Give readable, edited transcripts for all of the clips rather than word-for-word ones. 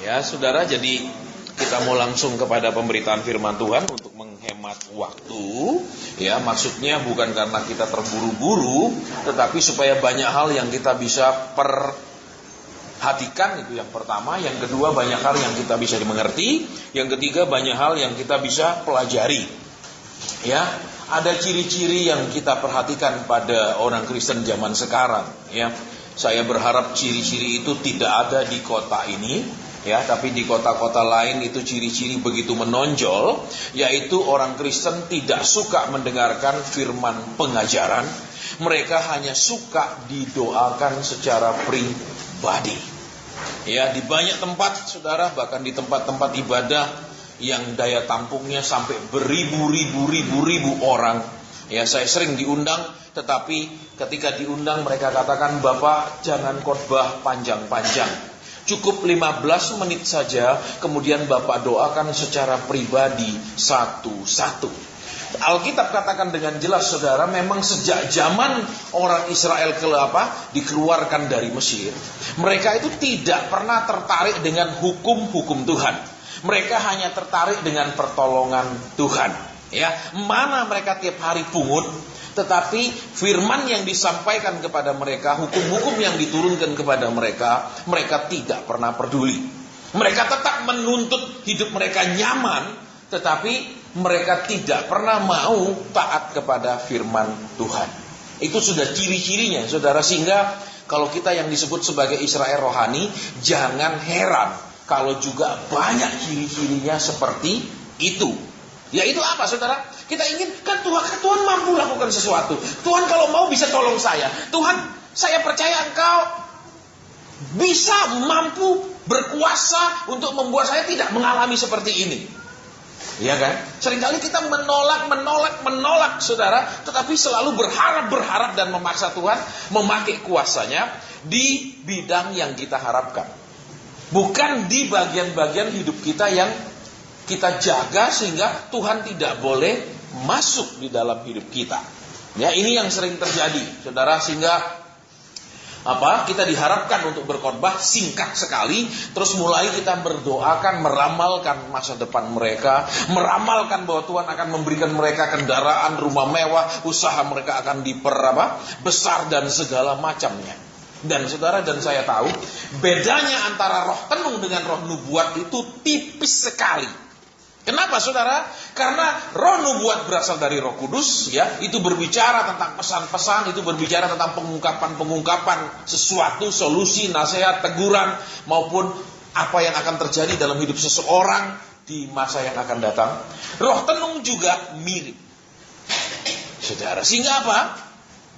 Ya, saudara, jadi kita mau langsung kepada pemberitaan firman Tuhan untuk menghemat waktu. Ya, maksudnya bukan karena kita terburu-buru, tetapi supaya banyak hal yang kita bisa perhatikan, itu yang pertama. Yang kedua, banyak hal yang kita bisa dimengerti. Yang ketiga, banyak hal yang kita bisa pelajari. Ya, ada ciri-ciri yang kita perhatikan pada orang Kristen zaman sekarang. Ya, saya berharap ciri-ciri itu tidak ada di kota ini. Ya, tapi di kota-kota lain itu ciri-ciri begitu menonjol, yaitu orang Kristen tidak suka mendengarkan firman pengajaran. Mereka hanya suka didoakan secara pribadi. Ya, di banyak tempat, saudara, bahkan di tempat-tempat ibadah yang daya tampungnya sampai beribu-ribu orang. Ya, saya sering diundang, tetapi ketika diundang mereka katakan, "Bapak, jangan khotbah panjang-panjang. Cukup 15 menit saja, kemudian Bapak doakan secara pribadi satu-satu." Alkitab katakan dengan jelas, saudara, memang sejak zaman orang Israel dikeluarkan dari Mesir, mereka itu tidak pernah tertarik dengan hukum-hukum Tuhan. Mereka hanya tertarik dengan pertolongan Tuhan. Ya, mana mereka tiap hari pungut, tetapi firman yang disampaikan kepada mereka, hukum-hukum yang diturunkan kepada mereka, mereka tidak pernah peduli. Mereka tetap menuntut hidup mereka nyaman, tetapi mereka tidak pernah mau taat kepada firman Tuhan. Itu sudah ciri-cirinya, saudara. Sehingga kalau kita yang disebut sebagai Israel rohani, jangan heran kalau juga banyak ciri-cirinya seperti itu. Yaitu apa, saudara? Kita ingin, kan Tuhan mampu lakukan sesuatu. Tuhan kalau mau bisa tolong saya. Tuhan, saya percaya Engkau bisa mampu berkuasa untuk membuat saya tidak mengalami seperti ini. Iya kan? Seringkali kita menolak, saudara. Tetapi selalu berharap dan memaksa Tuhan memakai kuasanya di bidang yang kita harapkan. Bukan di bagian-bagian hidup kita yang kita jaga sehingga Tuhan tidak boleh masuk di dalam hidup kita. Ya, ini yang sering terjadi, saudara, sehingga kita diharapkan untuk berkhotbah singkat sekali, terus mulai kita berdoakan, meramalkan masa depan mereka, meramalkan bahwa Tuhan akan memberikan mereka kendaraan, rumah mewah, usaha mereka akan besar dan segala macamnya. Dan saudara dan saya tahu, bedanya antara roh tenung dengan roh nubuat itu tipis sekali. Kenapa, saudara? Karena roh nubuat berasal dari Roh Kudus, ya. Itu berbicara tentang pesan-pesan, itu berbicara tentang pengungkapan sesuatu, solusi, nasihat, teguran, maupun apa yang akan terjadi dalam hidup seseorang di masa yang akan datang. Roh tenung juga mirip, saudara. Sehingga apa?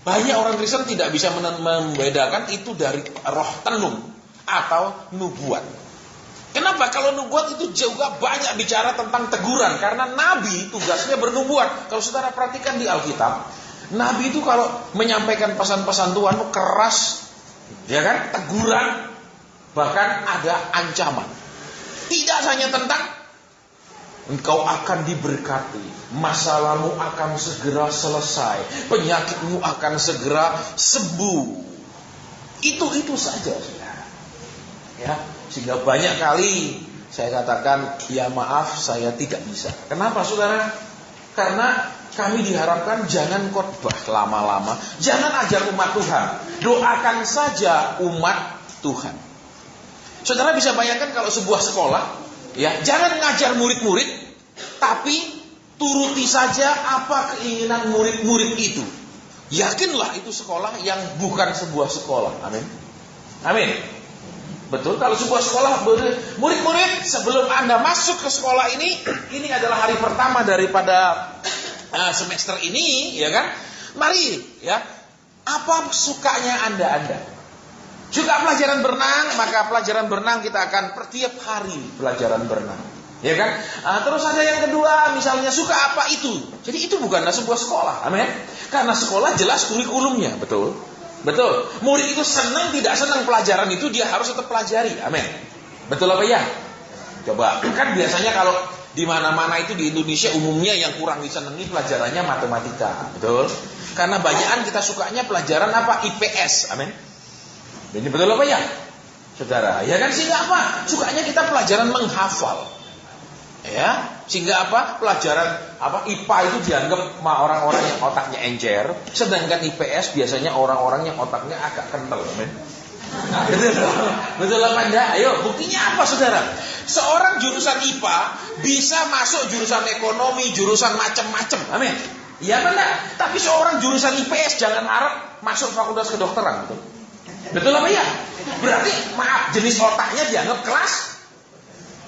Banyak orang Kristen tidak bisa membedakan itu dari roh tenung atau nubuat. Kenapa? Kalau nubuat itu juga banyak bicara tentang teguran. Karena nabi tugasnya bernubuat. Kalau saudara perhatikan di Alkitab, nabi itu kalau menyampaikan pesan-pesan Tuhan itu keras, ya kan? Teguran, bahkan ada ancaman. Tidak hanya tentang engkau akan diberkati, masalahmu akan segera selesai, penyakitmu akan segera sembuh. Itu saja, saudara. Ya. Sehingga banyak kali saya katakan, ya maaf, saya tidak bisa. Kenapa, saudara? Karena kami diharapkan jangan khotbah lama-lama, jangan ajar umat Tuhan, doakan saja umat Tuhan. Saudara bisa bayangkan kalau sebuah sekolah, ya, jangan ngajar murid-murid, tapi turuti saja apa keinginan murid-murid itu. Yakinlah itu sekolah yang bukan sebuah sekolah. Amin. Amin. Betul, kalau sebuah sekolah murid-murid sebelum Anda masuk ke sekolah ini adalah hari pertama daripada semester ini, ya kan? Mari, ya. Apa sukanya Anda? Juga pelajaran berenang, maka pelajaran berenang kita akan tiap hari pelajaran berenang. Ya kan? Terus ada yang kedua, misalnya suka apa itu. Jadi itu bukanlah sebuah sekolah. Amin. Karena sekolah jelas kurikulumnya, betul. Betul. Murid itu senang tidak senang pelajaran itu dia harus tetap pelajari. Amin. Betul apa ya? Coba. Kan biasanya kalau di mana-mana itu di Indonesia umumnya yang kurang disenangi pelajarannya matematika. Betul. Karena banyakan kita sukanya pelajaran apa? IPS. Amin. Ini betul apa ya? Saudara, ya kan sehingga apa? Sukanya kita pelajaran menghafal. Ya, sehingga apa? Pelajaran IPA itu dianggap orang-orang yang otaknya encer, sedangkan IPS biasanya orang-orang yang otaknya agak kental, men. Betul apa enggak? Ayo, buktinya apa, saudara? Seorang jurusan IPA bisa masuk jurusan ekonomi, jurusan macam-macam. Amin. Iya apa enggak? Tapi seorang jurusan IPS jangan harap masuk fakultas kedokteran, betul? Betul apa ya? Berarti maaf, jenis otaknya dianggap kelas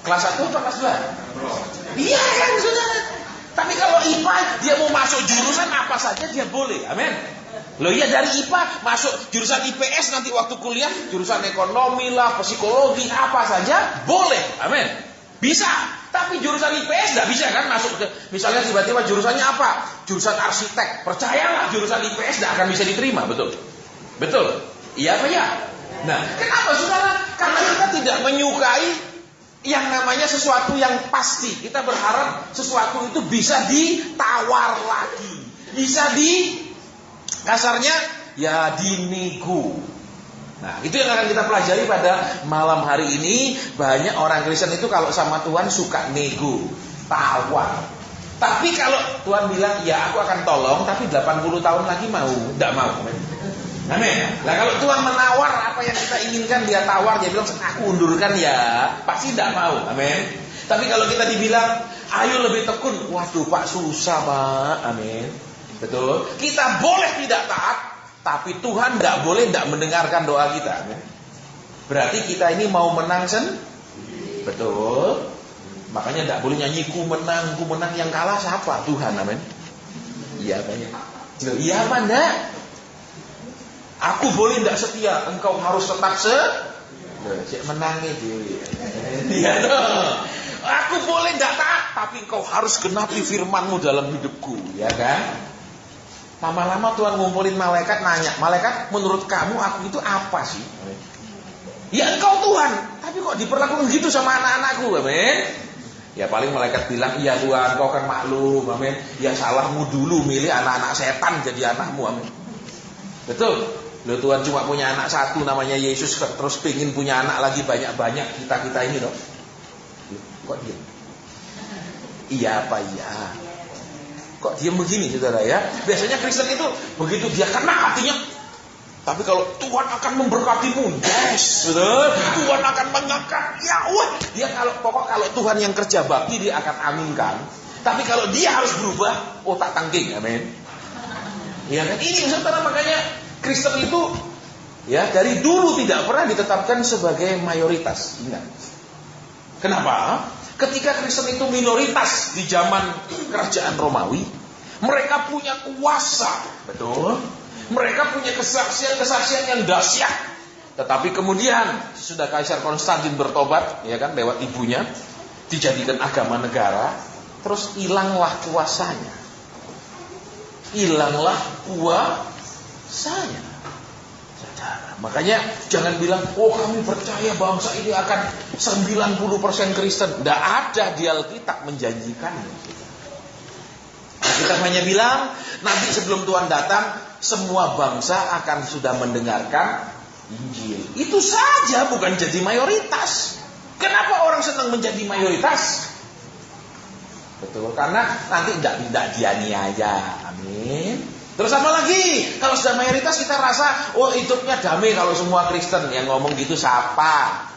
1 atau kelas 2? Iya kan, saudara. Tapi kalau IPA dia mau masuk jurusan apa saja dia boleh. Amin. Loh iya, dari IPA masuk jurusan IPS nanti waktu kuliah jurusan ekonomi lah, psikologi apa saja boleh. Amin. Bisa. Tapi jurusan IPS nggak bisa kan masuk ke, misalnya tiba-tiba jurusannya apa? Jurusan arsitek. Percayalah jurusan IPS nggak akan bisa diterima, betul? Betul. Iya apa ya? Nah, kenapa, saudara? Karena kita tidak menyukai yang namanya sesuatu yang pasti. Kita berharap sesuatu itu bisa ditawar lagi, bisa kasarnya ya dinego. Nah, itu yang akan kita pelajari pada malam hari ini. Banyak orang Kristen itu kalau sama Tuhan suka nego, tawar. Tapi kalau Tuhan bilang, ya aku akan tolong, tapi 80 tahun lagi mau, tidak mau. Amin. Nah, kalau Tuhan menawar apa yang kita inginkan, dia tawar, dia bilang aku undurkan ya, pasti tidak mau. Amin. Tapi kalau kita dibilang, ayo lebih tekun, waduh Pak susah Pak. Amin. Betul. Kita boleh tidak taat, tapi Tuhan tidak boleh tidak mendengarkan doa kita. Amin. Berarti kita ini mau menang betul. Makanya tidak boleh nyanyi ku menang, yang kalah siapa? Tuhan. Amin. Iya banyak. Iya apa enggak? Aku boleh tidak setia, engkau harus tetap menangi diri. Iya dong. Aku boleh tidak taat, tapi engkau harus genapi firman-Mu dalam hidupku, ya kan? Lama-lama Tuhan ngumpulin malaikat, nanya, malaikat menurut kamu aku itu apa sih? Ya engkau Tuhan, tapi kok diperlakukan gitu sama anak-anakku, amin? Ya paling malaikat bilang, iya Tuhan, kau kan maklum, amin? Ya salahmu dulu milih anak-anak setan jadi anakmu, amin? Betul. Loh, Tuhan cuma punya anak satu namanya Yesus, terus pengen punya anak lagi banyak-banyak kita ini loh. Kok diam? Iya apa iya? Kok diam begini, saudara ya? Biasanya Kristen itu begitu dia kena hatinya. Tapi kalau Tuhan akan memberkatimu, yes, betul. Tuhan akan mengangkat, ya wah. Dia kalau Tuhan yang kerja bakti dia akan aminkan. Tapi kalau dia harus berubah, tak tangking, amin. Ya kan? Ini saudara, makanya Kristen itu ya dari dulu tidak pernah ditetapkan sebagai mayoritas. Ingat. Kenapa? Ketika Kristen itu minoritas di zaman kerajaan Romawi, mereka punya kuasa, betul? Mereka punya kesaksian yang dahsyat. Tetapi kemudian sudah Kaisar Konstantin bertobat, ya kan, lewat ibunya, dijadikan agama negara, terus hilanglah kuasanya. Hilanglah kuasanya. Saudara, makanya jangan bilang, kami percaya bangsa ini akan 90% Kristen. Tidak ada di Alkitab menjanjikannya. Kita hanya bilang, nanti sebelum Tuhan datang, semua bangsa akan sudah mendengarkan Injil. Itu saja, bukan jadi mayoritas. Kenapa orang senang menjadi mayoritas? Betul, karena nanti tidak dianiaya. Amin. Terus apa lagi? Kalau sudah mayoritas kita rasa, hidupnya damai kalau semua Kristen. Yang ngomong gitu siapa?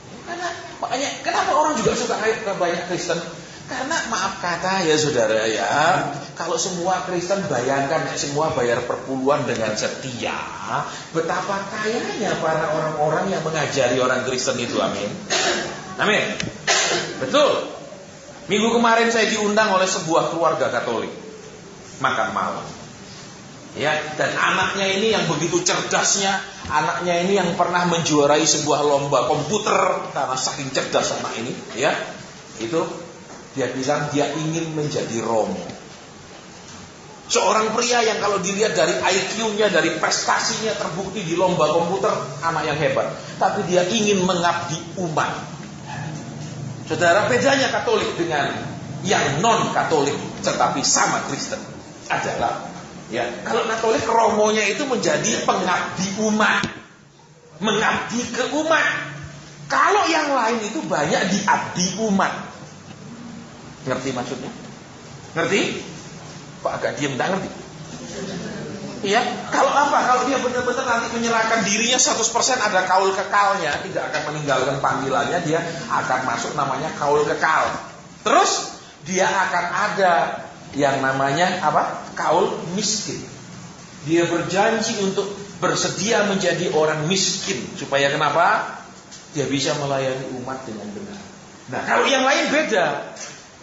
Makanya kenapa orang juga suka banyak Kristen? Karena maaf kata ya saudara ya, kalau semua Kristen bayangkan semua bayar perpuluhan dengan setia, betapa kayanya para orang-orang yang mengajari orang Kristen itu, amin. Amin. Betul. Minggu kemarin saya diundang oleh sebuah keluarga Katolik makan malam. Ya, dan anaknya ini yang begitu cerdasnya, anaknya ini yang pernah menjuarai sebuah lomba komputer karena saking cerdas anak ini, ya. Itu dia bilang dia ingin menjadi Romo. Seorang pria yang kalau dilihat dari IQ-nya, dari prestasinya terbukti di lomba komputer, anak yang hebat. Tapi dia ingin mengabdi umat. Saudara, bedanya Katolik dengan yang non-Katolik tetapi sama Kristen adalah, ya, kalau Katolik romonya itu menjadi pengabdi umat, mengabdi ke umat. Kalau yang lain itu banyak diabdi umat. Ngerti maksudnya? Ngerti? Kok agak diem, enggak ngerti? Iya, kalau apa? Kalau dia benar-benar nanti menyerahkan dirinya 100%, ada kaul kekalnya, tidak akan meninggalkan panggilannya, dia akan masuk namanya kaul kekal. Terus dia akan ada yang namanya apa? Kaul miskin. Dia berjanji untuk bersedia menjadi orang miskin. Supaya kenapa? Dia bisa melayani umat dengan benar. Nah, kalau yang lain beda.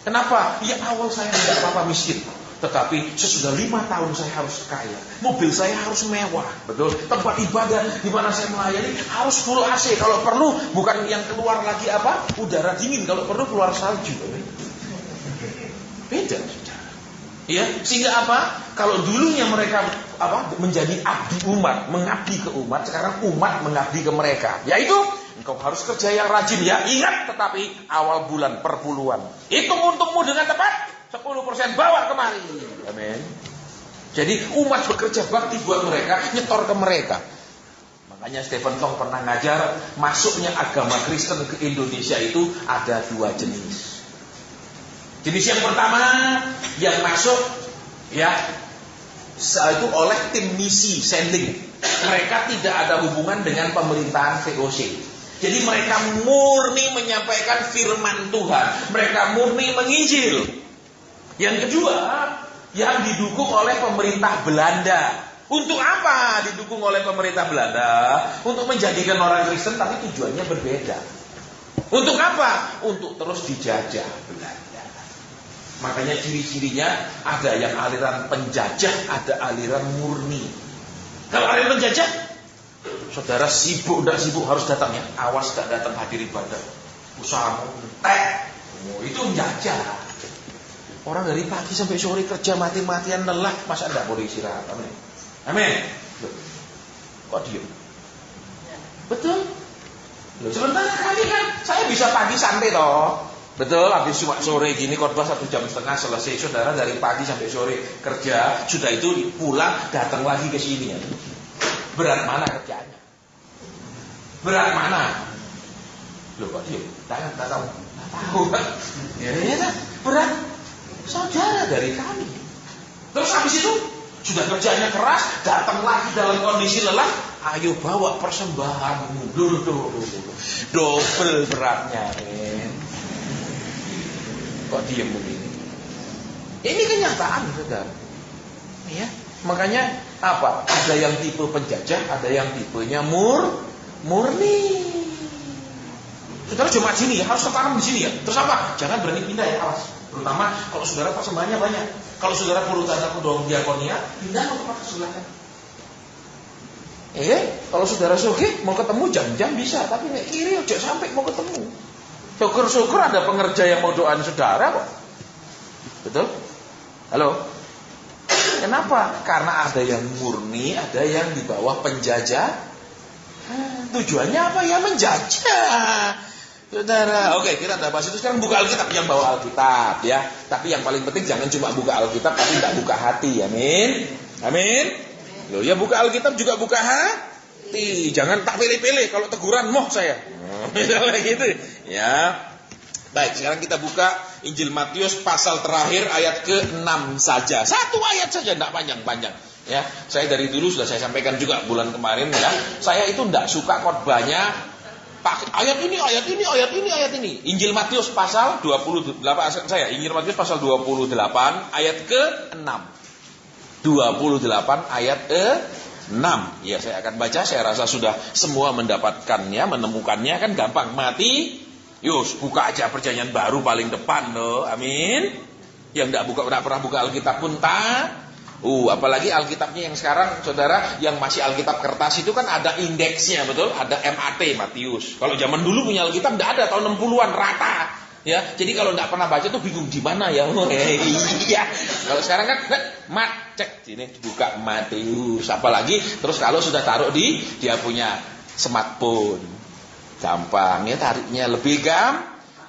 Kenapa? Ya awal saya tidak apa-apa miskin, tetapi sesudah 5 tahun saya harus kaya. Mobil saya harus mewah, betul. Tempat ibadah di mana saya melayani harus full AC. Kalau perlu bukan yang keluar lagi apa? Udara dingin. Kalau perlu keluar salju. Beda, saudara. Ya, sehingga apa? Kalau dulunya mereka apa? Menjadi abdi umat, mengabdi ke umat, sekarang umat mengabdi ke mereka. Yaitu engkau harus kerja yang rajin ya. Ingat, tetapi awal bulan perpuluhan. Hitung untungmu dengan tepat. 10% bawa kemari. Amin. Jadi umat bekerja bakti buat mereka, nyetor ke mereka. Makanya Stephen Tong pernah ngajar, masuknya agama Kristen ke Indonesia itu ada 2 jenis. Jenis yang pertama yang masuk ya itu oleh tim misi sending. Mereka tidak ada hubungan dengan pemerintahan VOC. Jadi mereka murni menyampaikan firman Tuhan. Mereka murni menginjil. Yang kedua, yang didukung oleh pemerintah Belanda. Untuk apa didukung oleh pemerintah Belanda? Untuk menjadikan orang Kristen, tapi tujuannya berbeda. Untuk apa? Untuk terus dijajah Belanda. Makanya ciri-cirinya ada yang aliran penjajah, ada aliran murni. Kalau aliran penjajah, saudara sibuk tidak sibuk harus datang ya. Awas tidak datang hadir ibadah. Usahamu tek. Itu menjajah. Orang dari pagi sampai sore kerja mati-matian lelah, masa tidak boleh istirahat? Amin. Amin. Kok diem? Betul. Loh, sementara kami kan, saya bisa pagi santai toh. Betul, habis cuma sore gini khotbah 1,5 jam selesai. Saudara dari pagi sampai sore kerja, sudah itu pulang datang lagi ke sini ya. Berat mana kerjaannya? Berat mana? Loh kok diem? Tak tahu. Tak tahu kan? Ya, berat. Saudara dari kami. Terus habis itu sudah kerjanya keras, datang lagi dalam kondisi lelah, ayo bawa persembahanmu. Double beratnya. Kok diem begini? Ini kenyataan, saudara. Ya, makanya apa? Ada yang tipe penjajah, ada yang tipenya murni. Saudara cuma sini ya, harus tertanam di sini ya. Terus apa? Jangan berani pindah ya, awas. Terutama kalau saudara persembahannya banyak. Kalau saudara perlu tanda kudong diakonia, pindah ke tempat kesebelahan. Kalau saudara sugih mau ketemu jam-jam bisa, tapi nek kiri ojo sampai mau ketemu. Syukur-syukur ada pengerja yang mau doain saudara kok. Betul? Halo? Kenapa? Karena ada yang murni, ada yang di bawah penjajah. Tujuannya apa? Ya menjajah. Saudara, oke, kita udah bahas itu. Sekarang buka Alkitab, yang bawa Alkitab ya. Tapi yang paling penting jangan cuma buka Alkitab tapi tidak buka hati. Amin. Amin. Loh ya, buka Alkitab juga buka hati. Jangan tak pilih-pilih. Kalau teguran moh saya. Misalnya gitu ya. Baik, sekarang kita buka Injil Matius pasal terakhir ayat ke-6 saja. 1 ayat saja, tidak panjang-panjang. Ya, saya dari dulu sudah saya sampaikan juga bulan kemarin ya. Saya itu tidak suka khotbahnya ayat ini, ayat ini, ayat ini, ayat ini. Injil Matius pasal 28 saya. Injil Matius pasal 28 ayat ke-6. 28 ayat ke-6. Ya, saya akan baca. Saya rasa sudah semua mendapatkannya, menemukannya kan gampang. Yus, buka aja perjanjian baru paling depan loh. Amin. Yang tidak pernah buka Alkitab pun tak. Apalagi Alkitabnya yang sekarang, saudara, yang masih Alkitab kertas itu kan ada indeksnya, betul? Ada MAT, Matius. Kalau zaman dulu punya Alkitab tidak ada, tahun 60-an rata. Ya, jadi kalau tidak pernah baca tuh bingung di mana ya. Iya. Kalau sekarang kan cek sini buka Matius. Apalagi terus kalau sudah taruh dia punya smartphone. Gampang ya, tariknya lebih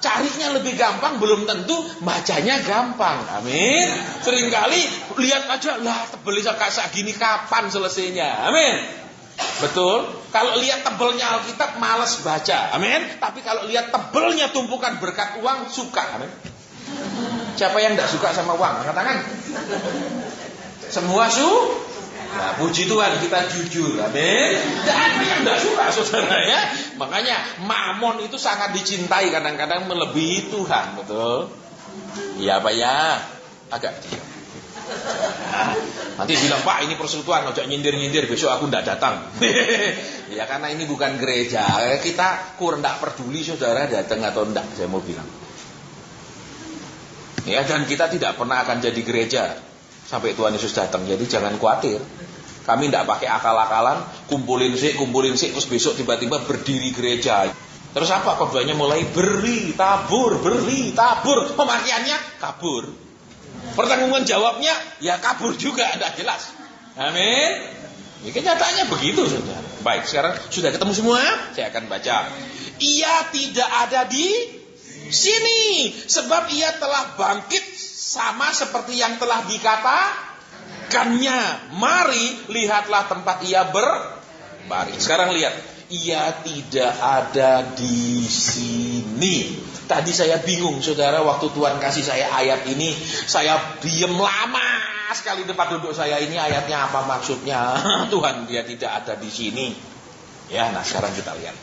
carinya lebih gampang, belum tentu bacanya gampang. Amin. Seringkali lihat aja lah, tebel kayak gini kapan selesainya. Amin. Betul. Kalau lihat tebelnya Alkitab malas baca. Amin. Tapi kalau lihat tebelnya tumpukan berkat uang suka. Amin. Siapa yang tidak suka sama uang? Angkat tangan. Semua Nah, puji Tuhan kita jujur. Amin. Tidak ada yang tidak suka, saudara ya. Makanya mamon itu sangat dicintai, kadang-kadang melebihi Tuhan. Betul. Iya Pak ya. Agak diam. Nah, nanti bilang, Pak ini persekutuan, ojok nyindir-nyindir, besok aku tidak datang. Ya karena ini bukan gereja. Kita kurang tidak peduli saudara datang atau tidak, saya mau bilang. Ya, dan kita tidak pernah akan jadi gereja sampai Tuhan Yesus datang. Jadi jangan khawatir. Kami tidak pakai akal-akalan, kumpulin sih, terus besok tiba-tiba berdiri gereja. Terus apa khotbahnya mulai beri, tabur. Pemakaiannya kabur. Pertanggungan jawabnya ya kabur juga, tidak jelas. Amin. Ini kenyataannya begitu saudara. Baik, sekarang sudah ketemu semua? Saya akan baca. Ia tidak ada di sini, sebab ia telah bangkit sama seperti yang telah dikatakannya. Mari lihatlah tempat ia berbaring. Sekarang lihat, ia tidak ada di sini. Tadi saya bingung saudara, waktu Tuhan kasih saya ayat ini, saya diam lama sekali depan duduk saya, ini ayatnya apa maksudnya? Tuhan, dia tidak ada di sini. Ya, nah sekarang kita lihat.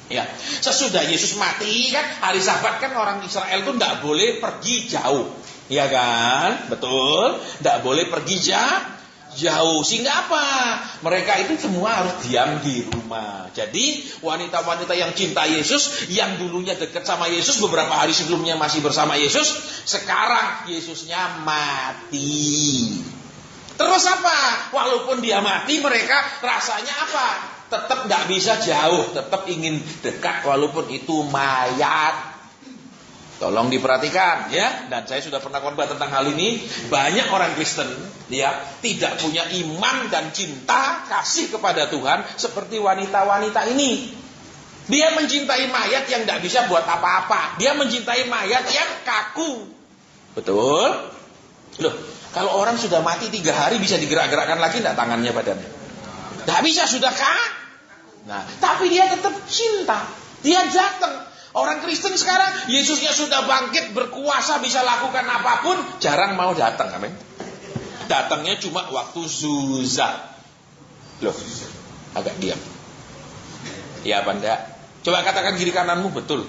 Ya, sesudah Yesus mati kan, hari Sabat kan orang Israel itu tidak boleh pergi jauh. Ya kan? Betul, tidak boleh pergi jauh. Sehingga apa? Mereka itu semua harus diam di rumah. Jadi wanita-wanita yang cinta Yesus, yang dulunya dekat sama Yesus, beberapa hari sebelumnya masih bersama Yesus, sekarang Yesusnya mati. Terus apa? Walaupun dia mati, mereka rasanya apa? Tetap tidak bisa jauh, tetap ingin dekat walaupun itu mayat. Tolong diperhatikan ya, dan saya sudah pernah khotbah tentang hal ini. Banyak orang Kristen ya tidak punya iman dan cinta kasih kepada Tuhan seperti wanita-wanita ini. Dia mencintai mayat yang tidak bisa buat apa-apa. Dia mencintai mayat yang kaku. Betul? Loh, kalau orang sudah mati 3 hari bisa digerak-gerakkan lagi tidak tangannya, badannya? Tidak bisa, sudah kah? Nah, tapi dia tetap cinta. Dia datang. Orang Kristen sekarang, Yesusnya sudah bangkit, berkuasa, bisa lakukan apapun, jarang mau datang. Amin. Datangnya cuma waktu zuzat. Loh, agak diam. Ya apa enggak? Coba katakan kiri kananmu, betul.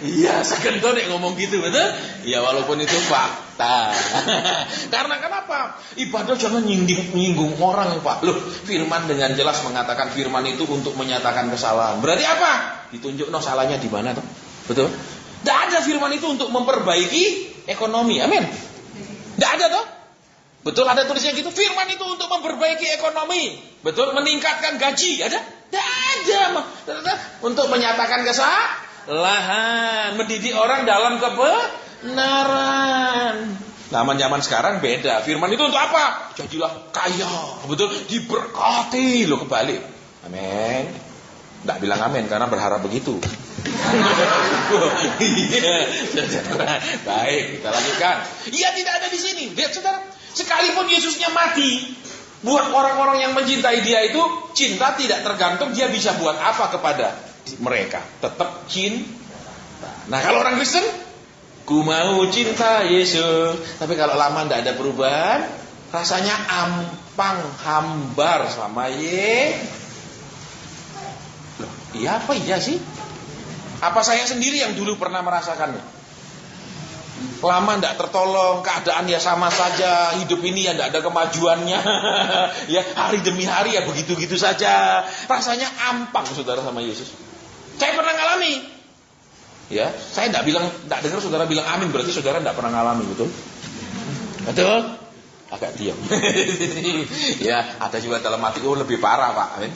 Iya, sekento nek ngomong gitu, betul? Ya walaupun itu fakta. Karena kenapa? Ibadah jangan nyinggung orang, Pak. Loh, firman dengan jelas mengatakan firman itu untuk menyatakan kesalahan. Berarti apa? Ditunjuk salahnya di mana toh? Betul? Tidak ada firman itu untuk memperbaiki ekonomi. Amin. Tidak ada toh? Betul, ada tulisnya gitu. Firman itu untuk memperbaiki ekonomi. Betul, meningkatkan gaji. Ada? Tidak ada. Untuk menyatakan kesalahan, mendidik orang dalam kebenaran. Zaman sekarang beda. Firman itu untuk apa? Jadilah kaya. Betul, diberkati. Loh, kebalik. Amin. Tidak bilang amin karena berharap begitu. Baik, kita lanjutkan. Ia tidak ada di sini. Lihat saudara. Sekalipun Yesusnya mati, buat orang-orang yang mencintai dia itu, cinta tidak tergantung dia bisa buat apa kepada mereka. Tetap cinta. Nah kalau orang Kristen, ku mau cinta Yesus. Tapi kalau lama tidak ada perubahan, rasanya ampang, hambar sama Loh, iya apa iya sih? Apa saya sendiri yang dulu pernah merasakannya? Lama tidak tertolong, keadaan ya sama saja, hidup ini ya tidak ada kemajuannya. Ya hari demi hari ya begitu-gitu saja. Rasanya ampang saudara sama Yesus. Saya pernah ngalami. Ya, saya tidak dengar saudara bilang amin, berarti saudara tidak pernah ngalami, betul? Betul? Agak diam. Ya, ada juga dalam hati, oh lebih parah Pak. Amin.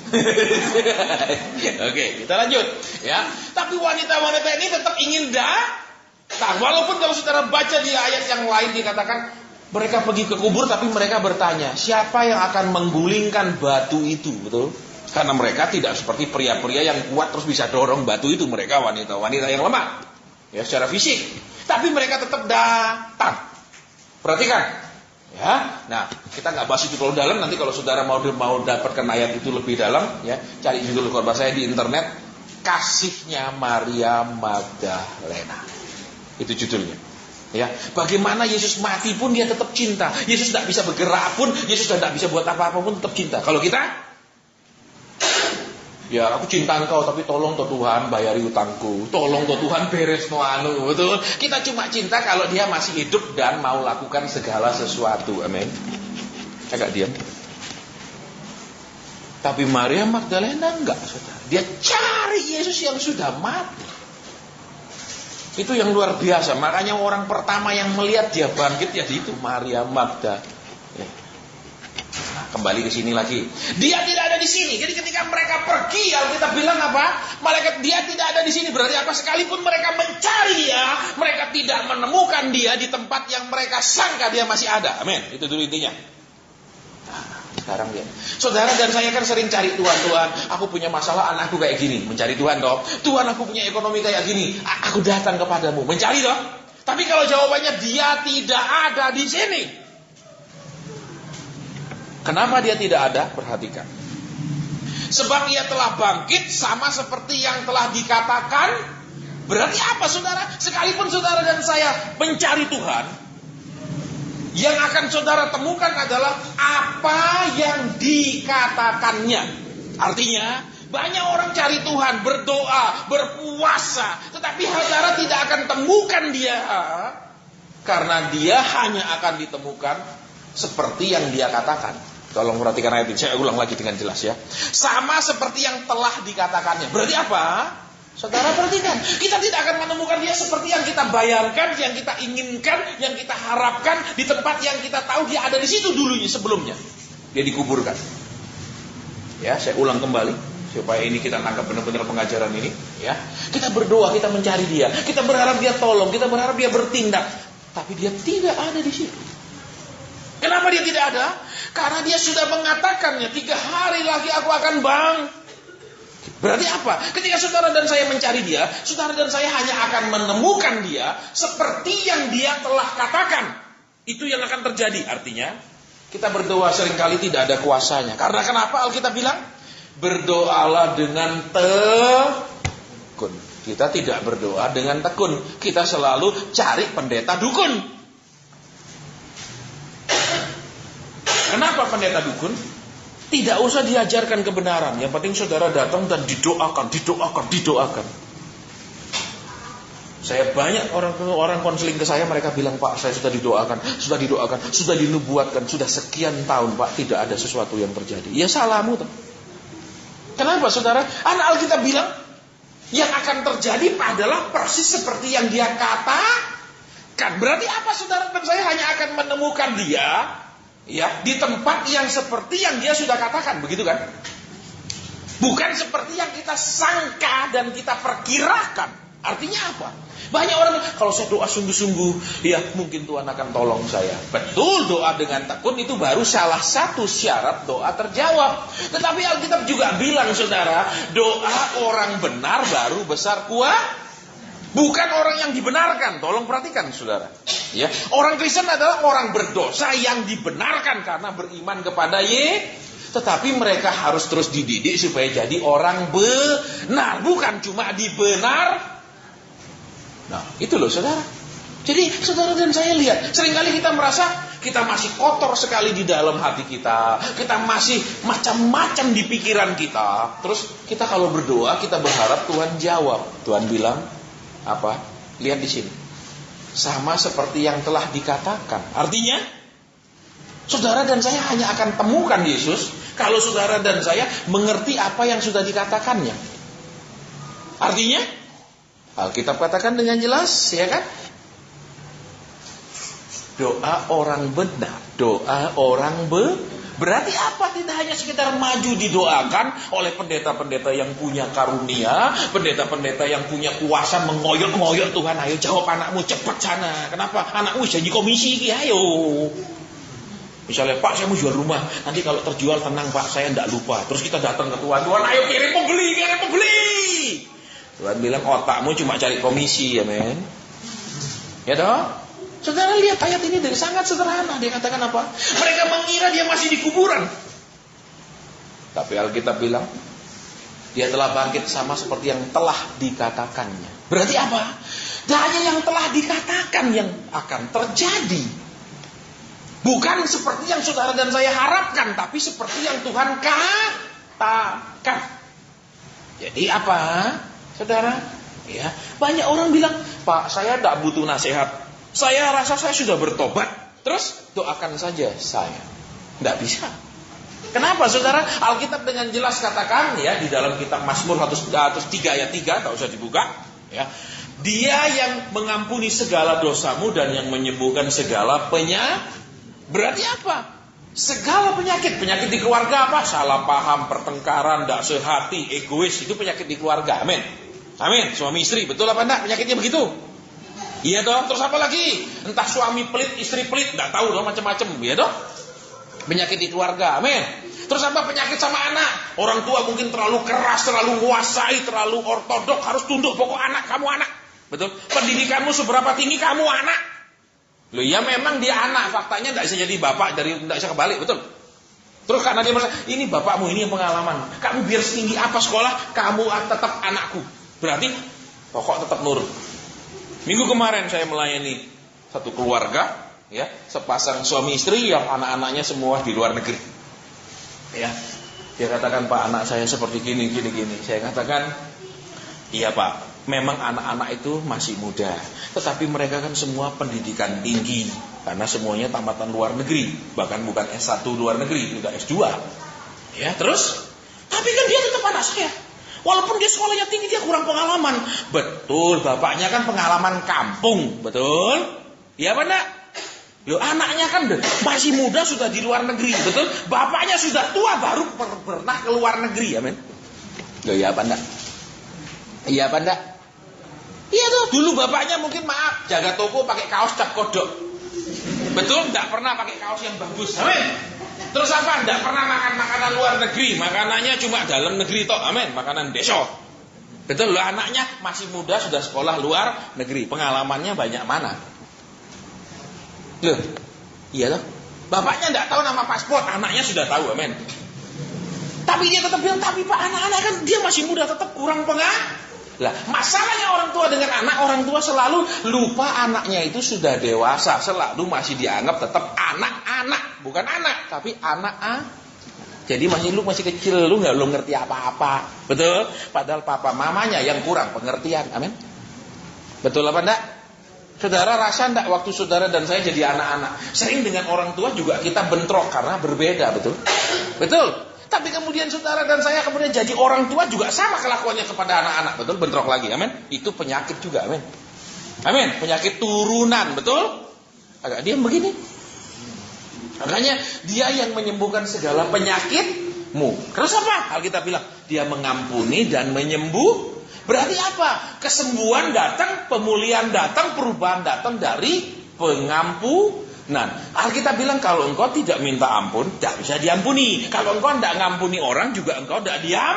Oke, kita lanjut. Ya, tapi wanita-wanita ini tetap ingin walaupun kalau saudara baca di ayat yang lain dikatakan mereka pergi ke kubur, tapi mereka bertanya, siapa yang akan menggulingkan batu itu, betul? Karena mereka tidak seperti pria-pria yang kuat terus bisa dorong batu itu. Mereka wanita-wanita yang lemah, ya secara fisik. Tapi mereka tetap datang. Perhatikan, Ya, nah kita nggak bahas itu terlalu dalam. Nanti kalau saudara mau dapatkan ayat itu lebih dalam, ya cari judul khotbah saya di internet. Kasihnya Maria Magdalena, itu judulnya. Ya, bagaimana Yesus mati pun dia tetap cinta. Yesus tidak bisa bergerak pun, Yesus tidak bisa buat apa-apa pun tetap cinta. Kalau kita, ya aku cinta engkau tapi tolong toh Tuhan bayari utangku, tolong toh Tuhan beres no anu, betul. Kita cuma cinta kalau dia masih hidup dan mau lakukan segala sesuatu. Amin. Agak diam. Tapi Maria Magdalena enggak, saudara. Dia cari Yesus yang sudah mati. Itu yang luar biasa. Makanya orang pertama yang melihat dia bangkit ya itu Maria Magdalena. Nah, kembali ke sini lagi. Dia tidak ada di sini. Jadi ketika mereka pergi, Alkitab bilang apa? Malaikat dia tidak ada di sini. Berarti apa? Sekalipun mereka mencari dia, mereka tidak menemukan dia di tempat yang mereka sangka dia masih ada. Amin. Itu dulu intinya. Sekarang dia, saudara dan saya kan sering cari Tuhan, aku punya masalah, anakku kayak gini, mencari Tuhan dong. Tuhan, aku punya ekonomi kayak gini, aku datang kepadamu, mencari dong. Tapi kalau jawabannya dia tidak ada di sini, kenapa dia tidak ada? Perhatikan. Sebab ia telah bangkit sama seperti yang telah dikatakan. Berarti apa saudara? Sekalipun saudara dan saya mencari Tuhan, yang akan saudara temukan adalah apa yang dikatakannya. Artinya, banyak orang cari Tuhan, berdoa, berpuasa, tetapi saudara tidak akan temukan dia, karena dia hanya akan ditemukan seperti yang dia katakan. Tolong perhatikan ayat ini, saya ulang lagi dengan jelas ya. Sama seperti yang telah dikatakannya. Berarti apa? Saudara perhatikan, kita tidak akan menemukan dia seperti yang kita bayangkan, yang kita inginkan, yang kita harapkan, di tempat yang kita tahu dia ada di situ dulunya sebelumnya. Dia dikuburkan. Ya, saya ulang kembali supaya ini kita tangkap benar-benar pengajaran ini. Ya, kita berdoa, kita mencari dia, kita berharap dia tolong, kita berharap dia bertindak, tapi dia tidak ada di situ. Kenapa dia tidak ada? Karena dia sudah mengatakannya, 3 hari lagi aku akan bangkit. Berarti apa? Ketika saudara dan saya mencari dia, saudara dan saya hanya akan menemukan dia seperti yang dia telah katakan. Itu yang akan terjadi. Artinya, kita berdoa seringkali tidak ada kuasanya. Karena kenapa Alkitab bilang? Berdoalah dengan tekun. Kita tidak berdoa dengan tekun. Kita selalu cari pendeta dukun. Kenapa pendeta dukun? Tidak usah diajarkan kebenaran. Yang penting saudara datang dan didoakan. Saya banyak orang konseling ke saya, mereka bilang, Pak, saya sudah didoakan, sudah dinubuatkan, sudah sekian tahun, Pak, tidak ada sesuatu yang terjadi. Ya salahmu tuh. Kenapa saudara? Anak Alkitab bilang, yang akan terjadi adalah persis seperti yang dia katakan. Berarti apa saudara dan saya hanya akan menemukan dia, ya, di tempat yang seperti yang dia sudah katakan, begitu kan? Bukan seperti yang kita sangka dan kita perkirakan. Artinya apa? Banyak orang, kalau saya doa sungguh-sungguh, ya mungkin Tuhan akan tolong saya. Betul, doa dengan tekun itu baru salah satu syarat doa terjawab. Tetapi Alkitab juga bilang, saudara, doa orang benar baru besar kuat. Bukan orang yang dibenarkan. Tolong perhatikan saudara. Ya, orang Kristen adalah orang berdosa yang dibenarkan karena beriman kepada Yesus. Tetapi mereka harus terus dididik supaya jadi orang benar, bukan cuma dibenar. Nah, itu loh saudara. Jadi saudara dan saya lihat, seringkali kita merasa kita masih kotor sekali di dalam hati kita. Kita masih macam-macam di pikiran kita. Terus kita kalau berdoa, kita berharap Tuhan jawab. Tuhan bilang apa? Lihat di sini. Sama seperti yang telah dikatakan. Artinya, saudara dan saya hanya akan temukan Yesus kalau saudara dan saya mengerti apa yang sudah dikatakannya. Artinya, Alkitab katakan dengan jelas, ya kan? Doa orang benar, doa orang berarti apa? Tidak hanya sekedar maju didoakan oleh pendeta-pendeta yang punya karunia, pendeta-pendeta yang punya kuasa mengoyok-ngoyok Tuhan, ayo jawab anakmu cepat sana. Kenapa? Anakmu janji komisi, ayo. Misalnya, Pak, saya mau jual rumah, nanti kalau terjual tenang Pak, saya tidak lupa. Terus kita datang ke Tuhan, Tuhan ayo kirim pembeli. Tuhan bilang otakmu cuma cari komisi, ya men. Ya toh? Saudara lihat ayat ini dari sangat sederhana. Dia katakan apa? Mereka mengira dia masih di kuburan. Tapi Alkitab bilang, dia telah bangkit sama seperti yang telah dikatakannya. Berarti apa? Hanya yang telah dikatakan yang akan terjadi. Bukan seperti yang saudara dan saya harapkan, tapi seperti yang Tuhan katakan. Jadi apa, saudara? Ya, banyak orang bilang, Pak, saya tidak butuh nasihat. Saya rasa saya sudah bertobat. Terus doakan saja saya. Tidak bisa. Kenapa, saudara? Alkitab dengan jelas katakan, ya, di dalam kitab Mazmur 103 ayat 3, tak usah dibuka, ya. Dia yang mengampuni segala dosamu dan yang menyembuhkan segala penyakit. Berarti apa? Segala penyakit. Penyakit di keluarga apa? Salah paham, pertengkaran, tidak sehati, egois. Itu penyakit di keluarga. Amin. Amin. Suami istri, betul apa enggak? Penyakitnya begitu. Iya dong. Terus apa lagi? Entah suami pelit, istri pelit, tidak tahu dong, macam-macam. Iya dong. Penyakit di keluarga. Amin. Terus apa? Penyakit sama anak. Orang tua mungkin terlalu keras, terlalu menguasai, terlalu ortodok, harus tunduk. Pokok anak, kamu anak. Betul? Pendidikanmu seberapa tinggi, kamu anak. Loh ya memang dia anak, faktanya tidak bisa jadi bapak, tidak bisa kebalik, betul? Terus karena dia merasa, ini bapakmu, ini yang pengalaman. Kamu biar setinggi apa sekolah, kamu tetap anakku. Berarti pokok tetap nurut. Minggu kemarin saya melayani satu keluarga, ya, sepasang suami istri yang anak-anaknya semua di luar negeri. Ya, dia katakan, Pak, anak saya seperti gini. Saya katakan, iya Pak, memang anak-anak itu masih muda, tetapi mereka kan semua pendidikan tinggi, karena semuanya tamatan luar negeri, bahkan bukan S1 luar negeri, sudah S2. Ya, terus, tapi kan dia tetap anak saya. Walaupun dia sekolahnya tinggi, dia kurang pengalaman. Betul, bapaknya kan pengalaman kampung, betul? Iya apa enggak? Loh, anaknya kan masih muda sudah di luar negeri, betul? Bapaknya sudah tua baru pernah ke luar negeri, amin. Loh, iya apa enggak? Iya apa enggak? Iya tuh, dulu bapaknya mungkin maaf, jaga toko pakai kaos cap kodok. Betul, enggak pernah pakai kaos yang bagus, amin. Terus apa? Enggak pernah makan makanan luar negeri, makanannya cuma dalam negeri toh, amin, makanan desa. Betul, loh, anaknya masih muda sudah sekolah luar negeri, pengalamannya banyak mana? Loh, iya loh. Bapaknya enggak tahu nama paspor, anaknya sudah tahu, amin. Tapi dia tetap bilang, tapi Pak, anak-anak kan dia masih muda, tetap kurang pengalaman. Lah, masalahnya orang tua dengan anak, orang tua selalu lupa anaknya itu sudah dewasa, selalu masih dianggap tetap anak-anak, bukan anak, tapi anak. Jadi lu masih kecil, lu belum ngerti apa-apa, betul? Padahal papa mamanya yang kurang pengertian, amin. Betul apa enggak? Saudara rasa enggak waktu saudara dan saya jadi anak-anak, sering dengan orang tua juga kita bentrok karena berbeda, betul? Betul. Tapi kemudian saudara dan saya kemudian jadi orang tua juga sama kelakuannya kepada anak-anak, betul? Bentrok lagi, amin. Itu penyakit juga, amin. Amin, penyakit turunan, betul? Agak diam begini. Makanya dia yang menyembuhkan segala penyakitmu. Terus apa? Alkitab bilang, dia mengampuni dan menyembuh. Berarti apa? Kesembuhan datang, pemulihan datang, perubahan datang dari pengampunan. Alkitab bilang kalau engkau tidak minta ampun, tidak bisa diampuni. Kalau engkau tidak ngampuni orang, juga engkau tidak diam.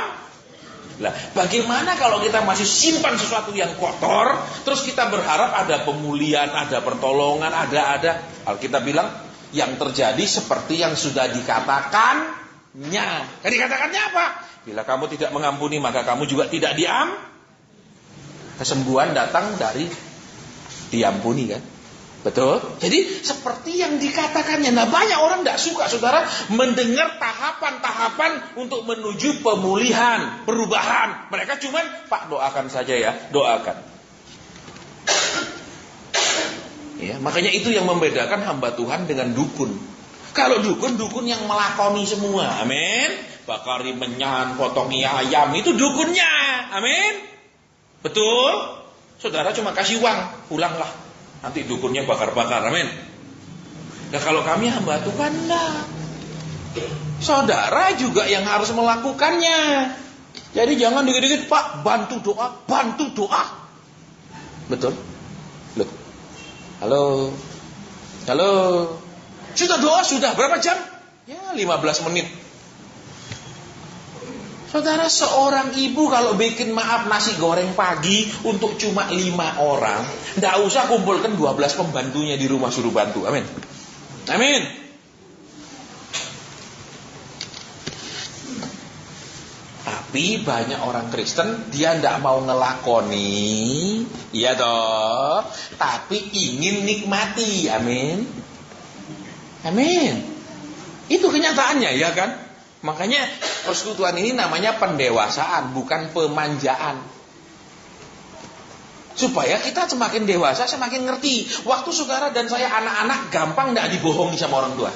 Lah, bagaimana kalau kita masih simpan sesuatu yang kotor, terus kita berharap ada pemulihan, ada pertolongan, ada. Alkitab bilang yang terjadi seperti yang sudah dikatakannya. Dikatakannya apa? Bila kamu tidak mengampuni, maka kamu juga tidak diam. Kesembuhan datang dari diampuni, kan? Betul? Jadi seperti yang dikatakannya. Nah, banyak orang tidak suka, saudara, mendengar tahapan-tahapan untuk menuju pemulihan, perubahan. Mereka cuman, Pak, doakan saja ya, doakan. Ya, makanya itu yang membedakan hamba Tuhan dengan dukun. Kalau dukun yang melakoni semua, amin. Bakari menyan, potongi ayam, itu dukunnya, amin. Betul? Saudara cuma kasih uang, pulanglah. Nanti dukunnya bakar-bakar, amin. Nah, kalau kami hamba Tuhan, enggak. Saudara juga yang harus melakukannya. Jadi jangan dikit-dikit, Pak, bantu doa. Betul? Loh. Halo. Sudah doa, sudah berapa jam? Ya, 15 menit. Saudara, seorang ibu kalau bikin maaf nasi goreng pagi untuk cuma 5 orang, nggak usah kumpulkan 12 pembantunya di rumah suruh bantu. Amin. Amin. Tapi banyak orang Kristen dia nggak mau ngelakoni, iya toh, tapi ingin nikmati. Amin. Amin. Itu kenyataannya, ya kan? Makanya persekutuan ini namanya pendewasaan, bukan pemanjaan. Supaya kita semakin dewasa, semakin ngerti. Waktu saudara dan saya anak-anak, gampang gak dibohongi sama orang tua?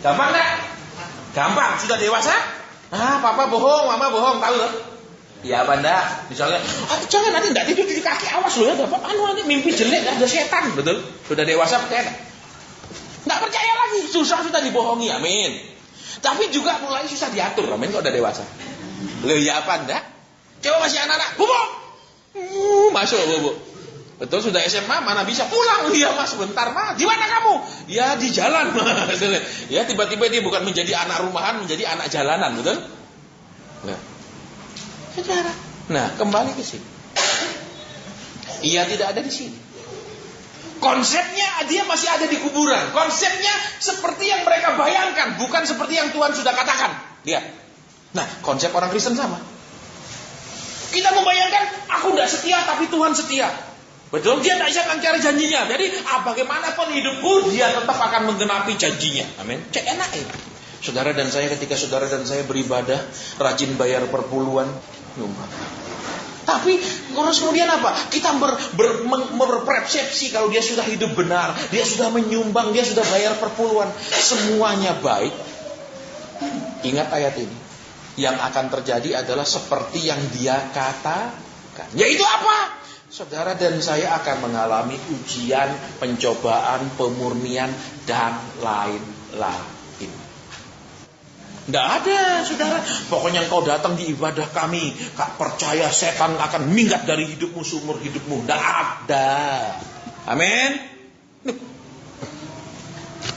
Gampang gak? Gampang. Sudah dewasa? Papa bohong, mama bohong, tahu loh? Ya apa enggak? Misalnya, jangan nanti gak tidur di kaki, awas loh ya, dapat nanti mimpi jelek, ada setan. Betul? Sudah dewasa percaya gak? Gak percaya lagi, susah sudah dibohongi. Amin. Tapi juga mulai susah diatur, amin, kalau udah dewasa. Loh ya apa enggak? Coba masih anak-anak, bubuk, masuk bubuk. Betul, sudah SMA mana bisa pulang? Iya mas, sebentar mas. Di mana kamu? Ya di jalan mas. Ya tiba-tiba dia bukan menjadi anak rumahan, menjadi anak jalanan, betul? Nah, saudara. Nah, kembali ke sini. Ia tidak ada di sini. Konsepnya dia masih ada di kuburan. Konsepnya seperti yang mereka bayangkan, bukan seperti yang Tuhan sudah katakan. Lihat. Nah, konsep orang Kristen sama. Kita membayangkan, aku tidak setia, tapi Tuhan setia. Betul, dia tidak bisa mengingkari janjinya. Jadi, bagaimanapun hidupku, dia tetap akan menggenapi janjinya. Amin. Cek enak ya. Saudara dan saya, ketika saudara dan saya beribadah, rajin bayar perpuluhan, nyumbang. Tapi terus kemudian apa? Kita berpersepsi kalau dia sudah hidup benar, dia sudah menyumbang, dia sudah bayar perpuluhan, semuanya baik. Ingat ayat ini. Yang akan terjadi adalah seperti yang dia katakan. Yaitu apa? Saudara dan saya akan mengalami ujian, pencobaan, pemurnian, dan lain-lain. Tidak ada, saudara. Pokoknya engkau datang di ibadah kami, kak percaya setan akan minggat dari hidupmu seumur hidupmu. Tidak ada. Amin.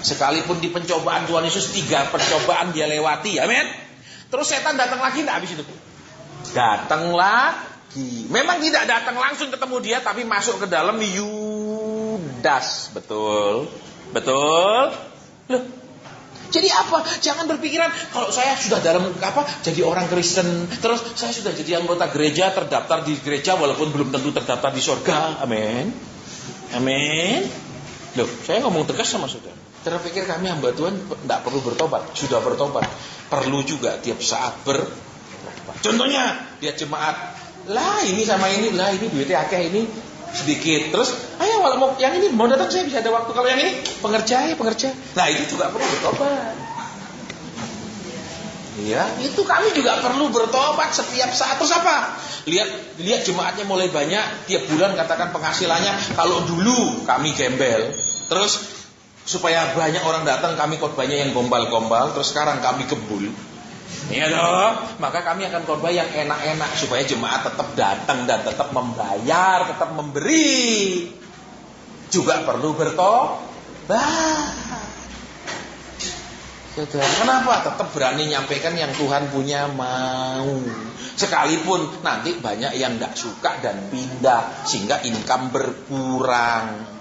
Sekalipun di pencobaan Tuhan Yesus 3 pencobaan dia lewati. Amin. Terus setan datang lagi tidak habis itu? Datang lagi. Memang tidak datang langsung ketemu dia, tapi masuk ke dalam Yudas. Betul. Betul. Loh. Jadi apa? Jangan berpikiran kalau saya sudah jadi orang Kristen, terus saya sudah jadi anggota gereja, terdaftar di gereja walaupun belum tentu terdaftar di surga. Amin. Amin. Loh, saya ngomong tegas sama saudara. Terpikir kami hamba Tuhan tidak perlu bertobat, sudah bertobat. Perlu juga tiap saat bertobat. Contohnya, dia jemaat, ini sama ini, ini duitnya akeh ini sedikit. Terus, ayo kalau mau yang ini mau datang saya bisa ada waktu. Kalau yang ini pengerja. Nah, itu juga perlu bertobat. Iya, itu kami juga perlu bertobat setiap saat. Terus apa? Lihat jemaatnya mulai banyak, tiap bulan katakan penghasilannya. Kalau dulu kami gembel, terus supaya banyak orang datang kami khotbahnya yang gombal-gombal, terus sekarang kami kebul. Iya dong, maka kami akan khotbah yang enak-enak supaya jemaat tetap datang dan tetap membayar, tetap memberi. Juga perlu bertobat. Kenapa? Tetap berani nyampaikan yang Tuhan punya mau. Sekalipun nanti banyak yang tidak suka dan pindah, sehingga income berkurang.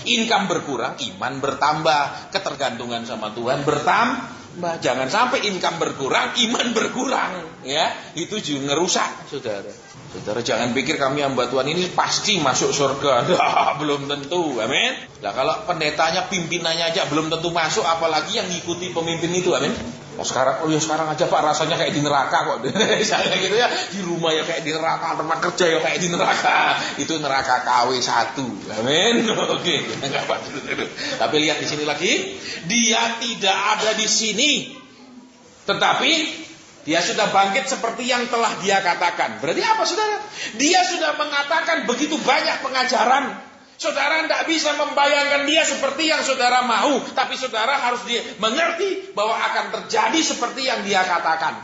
Income berkurang, iman bertambah, ketergantungan sama Tuhan bertambah. Jangan sampai income berkurang, iman berkurang, ya. Itu juga ngerusak, saudara. Saudara jangan pikir kami hamba Tuhan ini pasti masuk surga. Belum tentu, amin. Nah, kalau pendetanya, pimpinannya aja belum tentu masuk, apalagi yang ngikuti pemimpin itu, amin. Sekarang aja Pak rasanya kayak di neraka kok. Misalnya gitu ya, di rumah ya kayak di neraka, tempat kerja ya kayak di neraka. Itu neraka KW1. Amin. Oke, enggak Pak. Tapi lihat di sini lagi, dia tidak ada di sini. Tetapi dia sudah bangkit seperti yang telah dia katakan. Berarti apa, saudara? Dia sudah mengatakan begitu banyak pengajaran. Saudara tidak bisa membayangkan dia seperti yang saudara mau. Tapi saudara harus mengerti bahwa akan terjadi seperti yang dia katakan.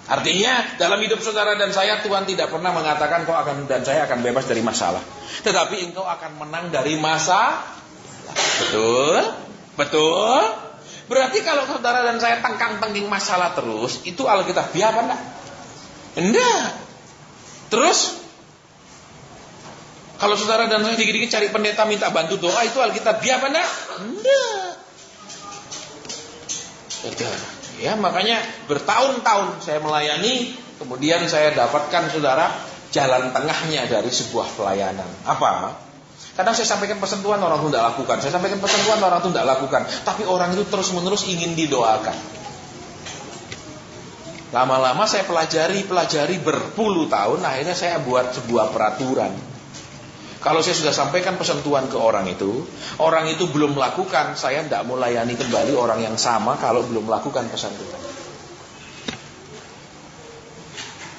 Artinya dalam hidup saudara dan saya, Tuhan tidak pernah mengatakan kau akan dan saya akan bebas dari masalah. Tetapi engkau akan menang dari masalah. Betul? Betul? Berarti kalau saudara dan saya tengkang-tengking masalah terus, itu Alkitabiah apa enggak? Enggak. Terus kalau saudara dan saya dikit-dikit cari pendeta minta bantu doa, itu Alkitabiah apa enggak? Enggak. Ya, makanya bertahun-tahun saya melayani, kemudian saya dapatkan saudara jalan tengahnya dari sebuah pelayanan. Apa? Kadang saya sampaikan pesentuhan, orang itu tidak lakukan. Saya sampaikan pesentuhan, orang itu tidak lakukan. Tapi orang itu terus-menerus ingin didoakan. Lama-lama saya pelajari berpuluh tahun. Akhirnya saya buat sebuah peraturan. Kalau saya sudah sampaikan pesentuhan ke orang itu belum melakukan, saya tidak mau layani kembali orang yang sama kalau belum melakukan pesentuhan.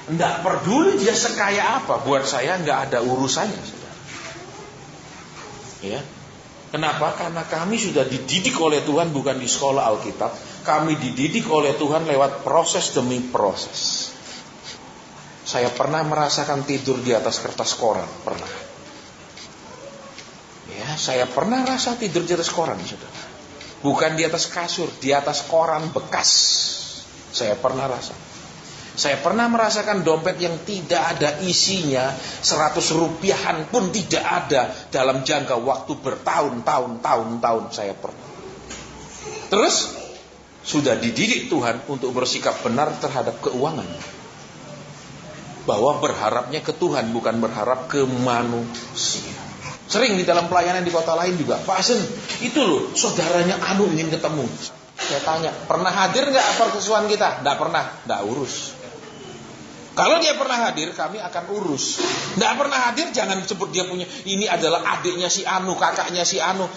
Tidak peduli dia sekaya apa, buat saya nggak ada urusannya. Ya. Kenapa? Karena kami sudah dididik oleh Tuhan bukan di sekolah Alkitab. Kami dididik oleh Tuhan lewat proses demi proses. Saya pernah merasakan tidur di atas kertas koran, pernah. Ya, saya pernah rasa tidur di atas koran, saudara. Bukan di atas kasur, di atas koran bekas. Saya pernah rasa. Saya pernah merasakan dompet yang tidak ada isinya, 100 rupiahan pun tidak ada dalam jangka waktu bertahun-tahun saya pernah. Terus sudah dididik Tuhan untuk bersikap benar terhadap keuangan. Bahwa berharapnya ke Tuhan, bukan berharap ke manusia. Sering di dalam pelayanan di kota lain juga, Pak Asen, itu loh saudaranya Anu ingin ketemu. Saya tanya, pernah hadir nggak pertemuan kita? Nggak pernah, nggak urus. Kalau dia pernah hadir, kami akan urus. Nggak pernah hadir, jangan sebut dia punya, ini adalah adiknya si Anu, kakaknya si Anu.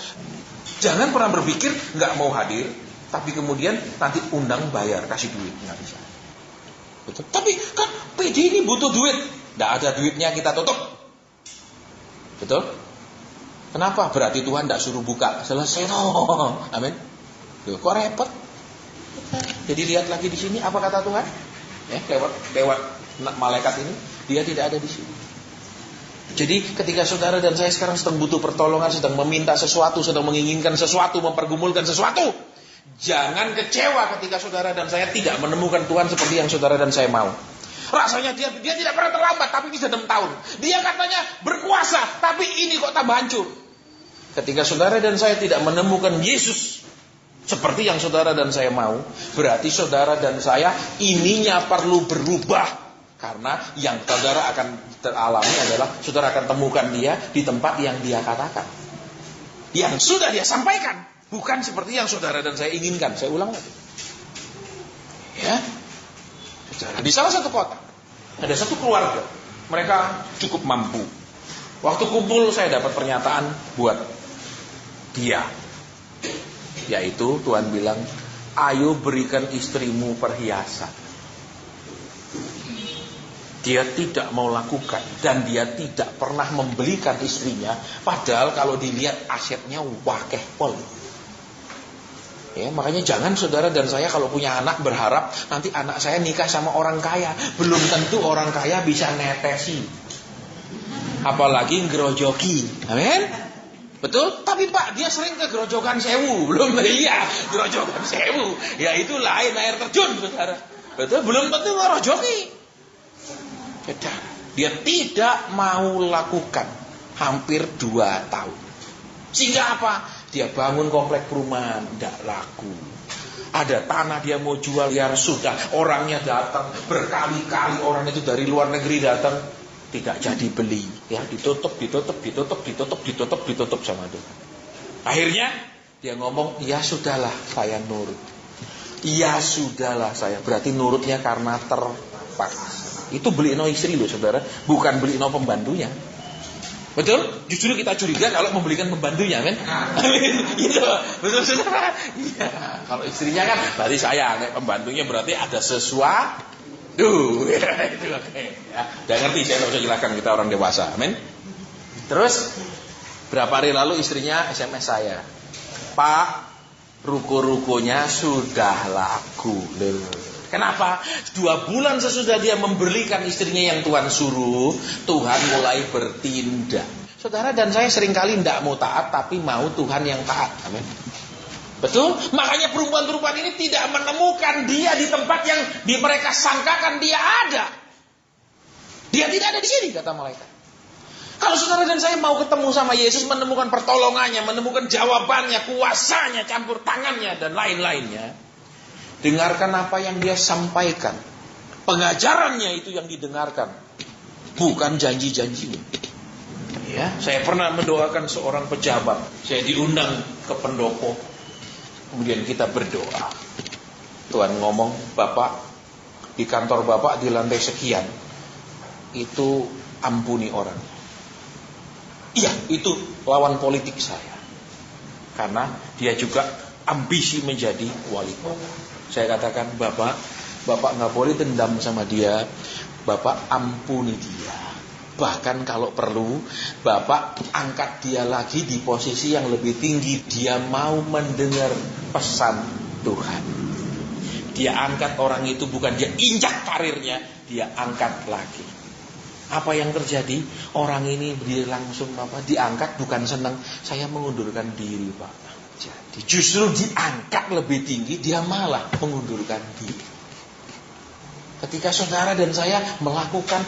Jangan pernah berpikir nggak mau hadir, tapi kemudian nanti undang bayar, kasih duit, nggak bisa. Betul. Tapi kan PD ini butuh duit, nggak ada duitnya kita tutup. Betul? Kenapa? Berarti Tuhan nggak suruh buka, selesai no. Amin. Loh, kok repot? Jadi lihat lagi di sini apa kata Tuhan? Ya, lewat malaikat ini, dia tidak ada di sini. Jadi ketika saudara dan saya sekarang sedang butuh pertolongan, sedang meminta sesuatu, sedang menginginkan sesuatu, mempergumulkan sesuatu, jangan kecewa ketika saudara dan saya tidak menemukan Tuhan seperti yang saudara dan saya mau. Rasanya dia tidak pernah terlambat, tapi ini sudah 6 tahun. Dia katanya berkuasa, tapi ini kok tambah hancur. Ketika saudara dan saya tidak menemukan Yesus seperti yang saudara dan saya mau, berarti saudara dan saya ininya perlu berubah. Karena yang saudara akan teralami adalah saudara akan temukan dia di tempat yang dia katakan, yang sudah dia sampaikan, bukan seperti yang saudara dan saya inginkan. Saya ulang lagi. Ya, di salah satu kota ada satu keluarga, mereka cukup mampu. Waktu kumpul saya dapat pernyataan buat dia, yaitu Tuhan bilang, ayo berikan istrimu perhiasan. Dia tidak mau lakukan, dan dia tidak pernah membelikan istrinya, padahal kalau dilihat asetnya wakeh pol. Ya, makanya jangan saudara dan saya kalau punya anak berharap nanti anak saya nikah sama orang kaya. Belum tentu orang kaya bisa netesi, apalagi ngerojoki. Amin. Betul? Tapi Pak, dia sering ke Grojogan Sewu. Belum, iya, Grojogan Sewu. Ya itu lain air terjun, saudara. Betul? Belum tentu ngerojoki. Dia tidak mau lakukan hampir 2 tahun. Sehingga apa? Dia bangun komplek perumahan, tidak laku. Ada tanah dia mau jual, ya sudah, orangnya datang berkali-kali, orang itu dari luar negeri datang, tidak jadi beli. Ya, ditutup sama Tuhan. Akhirnya dia ngomong, ya sudahlah saya nurut. Ya sudahlah saya, berarti nurutnya karena terpaksa. Itu beli no istri loh saudara, bukan beli no pembantunya. Betul? Justru kita curiga kalau membelikan pembantunya, kan? Gitu, betul saudara? Iya. Kalau istrinya kan berarti saya, kayak pembantunya berarti ada sesuatu. Itu oke. Ya, udah ngerti, saya nggak usah jelaskan, kita orang dewasa, amin. Terus berapa hari lalu istrinya SMS saya, Pak, ruko-rukonya sudah laku. Kenapa? 2 bulan sesudah dia memberikan istrinya yang Tuhan suruh, Tuhan mulai bertindak. Saudara dan saya seringkali tidak mau taat, tapi mau Tuhan yang taat. Amin. Betul? Makanya perempuan-perempuan ini tidak menemukan dia di tempat yang mereka sangkakan dia ada. Dia tidak ada di sini, kata malaikat. Kalau saudara dan saya mau ketemu sama Yesus, menemukan pertolongannya, menemukan jawabannya, kuasanya, campur tangannya, dan lain-lainnya, dengarkan apa yang dia sampaikan. Pengajarannya itu yang didengarkan, bukan janji-janjinya. Ya, saya pernah mendoakan seorang pejabat. Saya diundang ke pendopo. Kemudian kita berdoa. Tuhan ngomong, Bapak, di kantor Bapak di lantai sekian, itu ampuni orang. Iya, itu lawan politik saya. Karena dia juga ambisi menjadi wali kota. Saya katakan, Bapak nggak boleh dendam sama dia. Bapak ampuni dia. Bahkan kalau perlu, Bapak angkat dia lagi di posisi yang lebih tinggi. Dia mau mendengar pesan Tuhan. Dia angkat orang itu, bukan dia injak karirnya, dia angkat lagi. Apa yang terjadi? Orang ini dia langsung diangkat, bukan senang. Saya mengundurkan diri, Pak. Jadi justru diangkat lebih tinggi, dia malah mengundurkan diri. Ketika saudara dan saya melakukan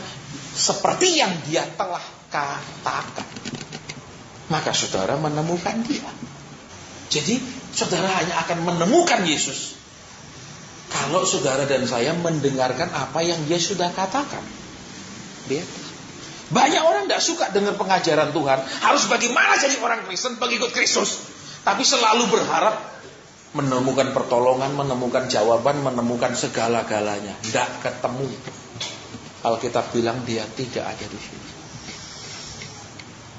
seperti yang dia telah katakan, maka saudara menemukan dia. Jadi saudara hanya akan menemukan Yesus kalau saudara dan saya mendengarkan apa yang dia sudah katakan. Lihat. Banyak orang tidak suka dengar pengajaran Tuhan. Harus bagaimana jadi orang Kristen, pengikut Kristus. Tapi selalu berharap menemukan pertolongan, menemukan jawaban, menemukan segala-galanya. Tidak ketemu. Alkitab bilang dia tidak ada di sini.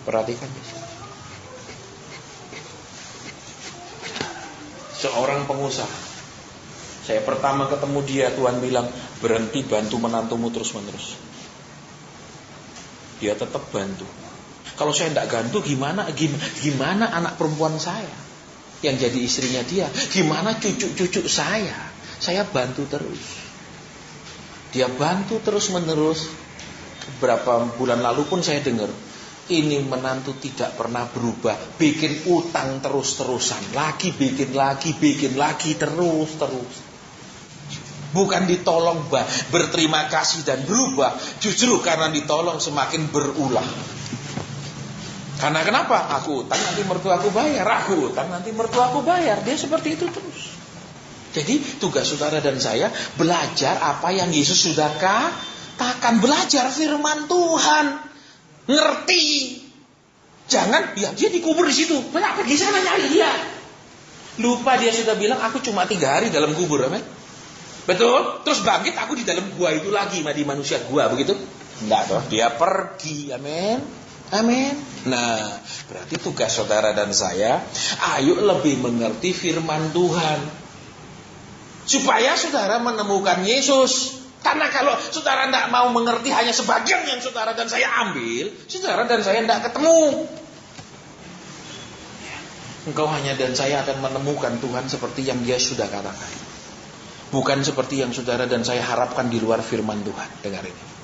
Perhatikan di sini. Seorang pengusaha. Saya pertama ketemu dia, Tuhan bilang, berhenti bantu menantumu terus-menerus. Dia tetap bantu. Kalau saya tidak bantu, gimana anak perempuan saya yang jadi istrinya dia? Gimana cucu-cucu saya? Saya bantu terus. Dia bantu terus-menerus. Beberapa bulan lalu pun saya dengar, ini menantu tidak pernah berubah, bikin utang terus-terusan, bikin lagi terus. Bukan ditolong berterima kasih dan berubah, justru karena ditolong semakin berulah. Karena kenapa? Aku utang nanti mertuaku bayar, Dia seperti itu terus. Jadi tugas saudara dan saya belajar apa yang Yesus sudah katakan, belajar firman Tuhan, ngerti. Jangan dia dikubur di situ, pergi sana nyari dia. Lupa dia sudah bilang, aku cuma 3 hari dalam kubur, amin. Betul? Terus bangkit aku di dalam gua itu lagi, di manusia gua, begitu? Enggak toh, dia pergi, amin. Nah, berarti tugas saudara dan saya, ayo lebih mengerti firman Tuhan, supaya saudara menemukan Yesus. Karena kalau saudara tidak mau mengerti hanya sebagian yang saudara dan saya ambil, saudara dan saya tidak ketemu. Engkau hanya dan saya akan menemukan Tuhan seperti yang dia sudah katakan, bukan seperti yang saudara dan saya harapkan di luar firman Tuhan. Dengar ini.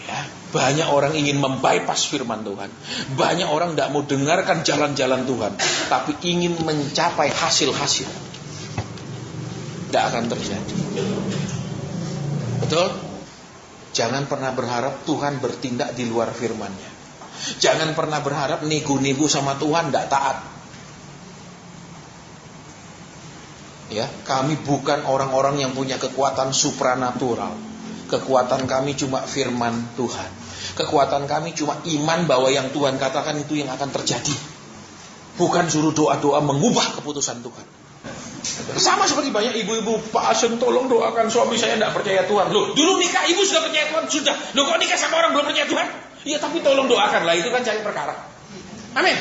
Ya, banyak orang ingin membypass firman Tuhan. Banyak orang tidak mau dengarkan jalan-jalan Tuhan, tapi ingin mencapai hasil-hasil. Tidak akan terjadi. Betul? Jangan pernah berharap Tuhan bertindak di luar firman-Nya. Jangan pernah berharap nego-nego sama Tuhan, tidak taat. Ya, kami bukan orang-orang yang punya kekuatan supranatural. Kekuatan kami cuma firman Tuhan. Kekuatan kami cuma iman bahwa yang Tuhan katakan itu yang akan terjadi. Bukan suruh doa-doa mengubah keputusan Tuhan. Sama seperti banyak ibu-ibu, Pak Asen tolong doakan suami saya tidak percaya Tuhan. Loh, dulu nikah ibu sudah percaya Tuhan, sudah. Loh, kok nikah sama orang belum percaya Tuhan? Iya, tapi tolong doakanlah, itu kan cari perkara. Amin.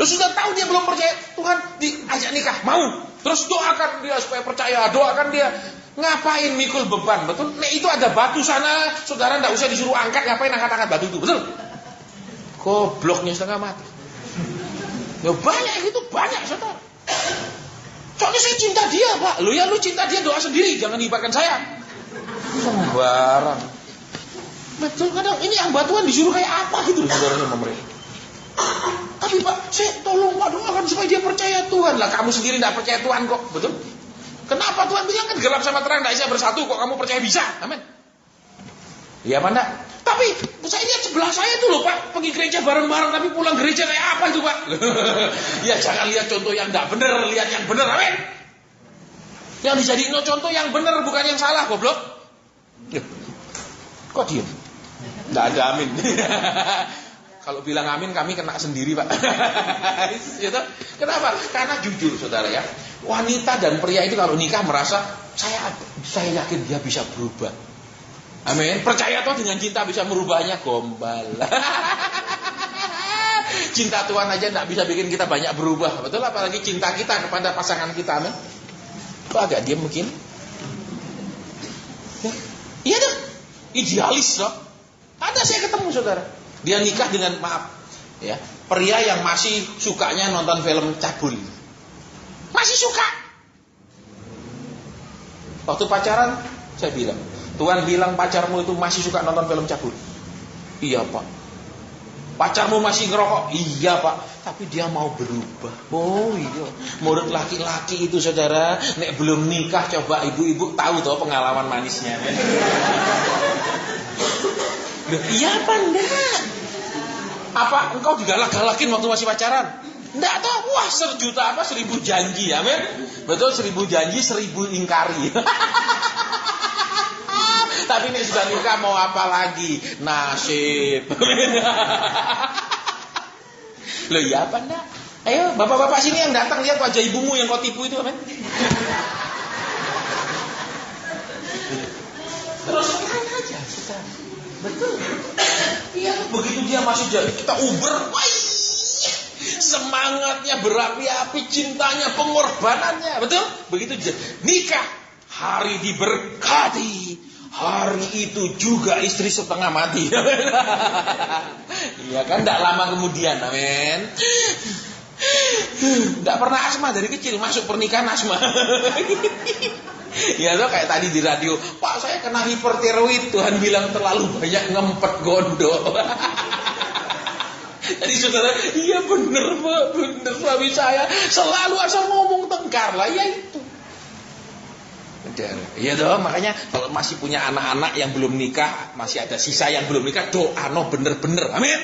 Loh, sudah tahu dia belum percaya Tuhan, diajak nikah, mau. Terus doakan dia supaya percaya, doakan dia. Ngapain mikul beban, betul? Nek itu ada batu sana, saudara tidak usah disuruh angkat, ngapain angkat-angkat batu itu, betul? Gobloknya setengah mati. Ya banyak gitu, banyak saudara. Soalnya saya cinta dia, Pak. Lu cinta dia, doa sendiri, jangan libatkan saya. Sembarang. Betul, kadang ini yang batuan disuruh kayak apa gitu, saudara sama mereka. Tapi Pak, saya tolong Pak doakan supaya dia percaya Tuhan. Lah kamu sendiri tidak percaya Tuhan kok, betul? Kenapa Tuhan bilang kan gelap sama terang tidak bisa bersatu, kok kamu percaya bisa? Amin. Iya apa enggak? Tapi saya lihat sebelah saya itu loh Pak, pergi gereja bareng-bareng tapi pulang gereja kayak apa itu Pak? Ya jangan lihat contoh yang tidak benar, lihat yang benar, amin. Yang dijadiin contoh yang benar, bukan yang salah, goblok. Kok diem? Tidak ada amin. Kalau bilang amin kami kena sendiri Pak. Gitu. Kenapa? Karena jujur saudara ya, wanita dan pria itu kalau nikah merasa saya yakin dia bisa berubah. Amin. Percaya toh dengan cinta bisa merubahnya, gombal. Cinta Tuhan aja tidak bisa bikin kita banyak berubah, betul? Apalagi cinta kita kepada pasangan kita, amin. Kok agak diam mungkin? Ya. Iya dong. Idealis loh. Ada saya ketemu saudara. Dia nikah dengan maaf, ya, pria yang masih sukanya nonton film cabul, masih suka. Waktu pacaran, saya bilang, Tuhan bilang pacarmu itu masih suka nonton film cabul. Iya Pak. Pacarmu masih ngerokok. Iya Pak. Tapi dia mau berubah. Oh iya. Menurut laki-laki itu saudara, nek belum nikah coba ibu-ibu tahu toh pengalaman manisnya. Loh, iya apa enggak? Apa engkau digalak-galakin waktu masih pacaran? Enggak toh, wah 1.000.000 apa 1.000 janji, amin. Betul, 1.000 janji 1.000 ingkari. Tapi ini sudah nikah mau apa lagi? Nasib. Loh iya apa enggak? Ayo bapak-bapak sini yang datang lihat wajah ibumu yang kau tipu itu, amin. Terus lain aja kita. Betul. Iya, begitu dia masih jadi kita uber, wah, semangatnya berapi-api, cintanya, pengorbanannya, betul? Begitu dia nikah, hari diberkati, hari itu juga istri setengah mati. Iya kan, tidak lama kemudian, amin. Tidak pernah asma dari kecil, masuk pernikahan asma. Ya tuh kayak tadi di radio, Pak saya kena hipertiroid, Tuhan bilang terlalu banyak ngempet gondok. Jadi saudara, iya bener Pak, bener suami saya selalu asal ngomong tengkar lah, ya itu. Iya dong, makanya kalau masih punya anak-anak yang belum nikah, masih ada sisa yang belum nikah, doa no bener-bener, amin.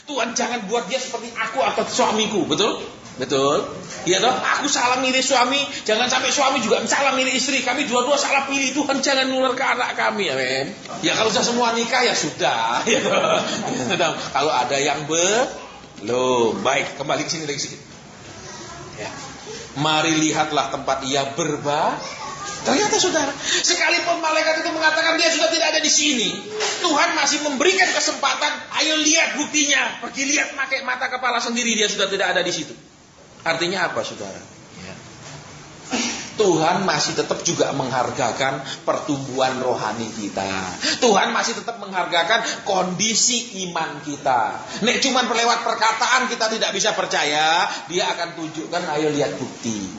Tuhan jangan buat dia seperti aku atau suamiku, betul? Betul? Iya toh, aku salah milih suami, jangan sampai suami juga salah milih istri, kami dua-dua salah pilih, Tuhan jangan nular ke anak kami, amin. Ya kalau sudah semua nikah ya sudah, ya toh. Kalau ada yang belum, baik, kembali ke sini lagi sedikit. Ya. Mari lihatlah tempat ia ternyata saudara, sekalipun malaikat itu mengatakan dia sudah tidak ada di sini, Tuhan masih memberikan kesempatan. Ayo lihat buktinya, pergi lihat pakai mata kepala sendiri, dia sudah tidak ada di situ. Artinya apa saudara? Ya. Tuhan masih tetap juga menghargakan pertumbuhan rohani kita. Tuhan masih tetap menghargakan kondisi iman kita. Nek cuman lewat perkataan kita tidak bisa percaya, dia akan tunjukkan, ayo lihat bukti.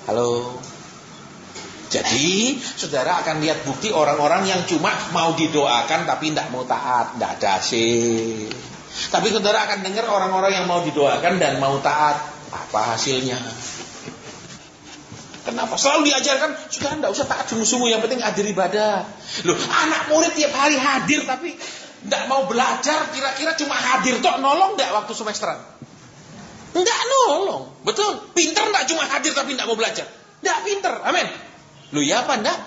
Halo. Jadi saudara akan lihat bukti orang-orang yang cuma mau didoakan tapi tidak mau taat, tidak ada sih. Tapi saudara akan dengar orang-orang yang mau didoakan dan mau taat, apa hasilnya? Kenapa? Selalu diajarkan, saudara tidak usah taat sungguh-sungguh, yang penting hadir ibadah. Loh, anak murid tiap hari hadir tapi tidak mau belajar, kira-kira cuma hadir tok nolong tidak waktu semesteran? Tidak nolong, betul. Pinter tidak cuma hadir tapi tidak mau belajar, tidak pinter, amin. Lu ya apa enggak?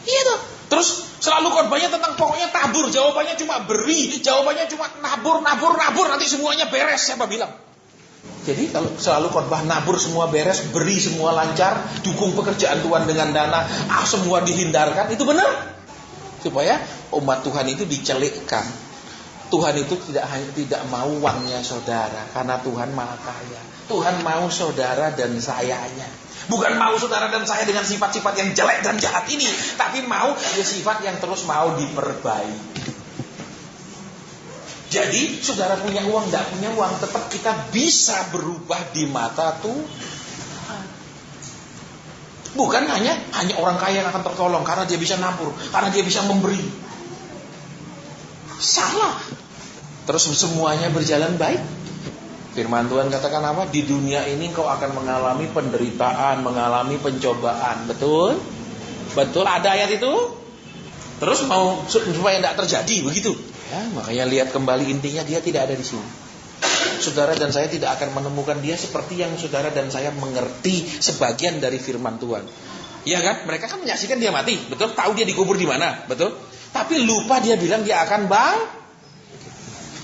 Iya tuh. Terus selalu korbannya tentang pokoknya tabur, jawabannya cuma beri, jawabannya cuma nabur, nanti semuanya beres. Siapa bilang? Jadi kalau selalu khotbah nabur semua beres, beri semua lancar, dukung pekerjaan Tuhan dengan dana, semua dihindarkan, itu benar? Supaya umat Tuhan itu dicelikkan. Tuhan itu tidak mau uangnya saudara, karena Tuhan maha kaya. Tuhan mau saudara dan sayanya. Bukan mau saudara dan saya dengan sifat-sifat yang jelek dan jahat ini, tapi mau sifat yang terus mau diperbaiki. Jadi saudara punya uang, tidak punya uang, tetap kita bisa berubah di mata Tuhan. Bukan hanya orang kaya yang akan tertolong karena dia bisa nabur, karena dia bisa memberi. Salah. terus semuanya berjalan baik. Firman Tuhan katakan apa? Di dunia ini kau akan mengalami penderitaan, mengalami pencobaan. Betul? Betul, ada ayat itu? Terus mau supaya tidak terjadi begitu? Ya, makanya lihat kembali intinya dia tidak ada di sini. Saudara dan saya tidak akan menemukan dia seperti yang saudara dan saya mengerti sebagian dari firman Tuhan. Iya kan? Mereka kan menyaksikan dia mati, betul? Tahu dia dikubur di mana, betul? Tapi lupa dia bilang dia akan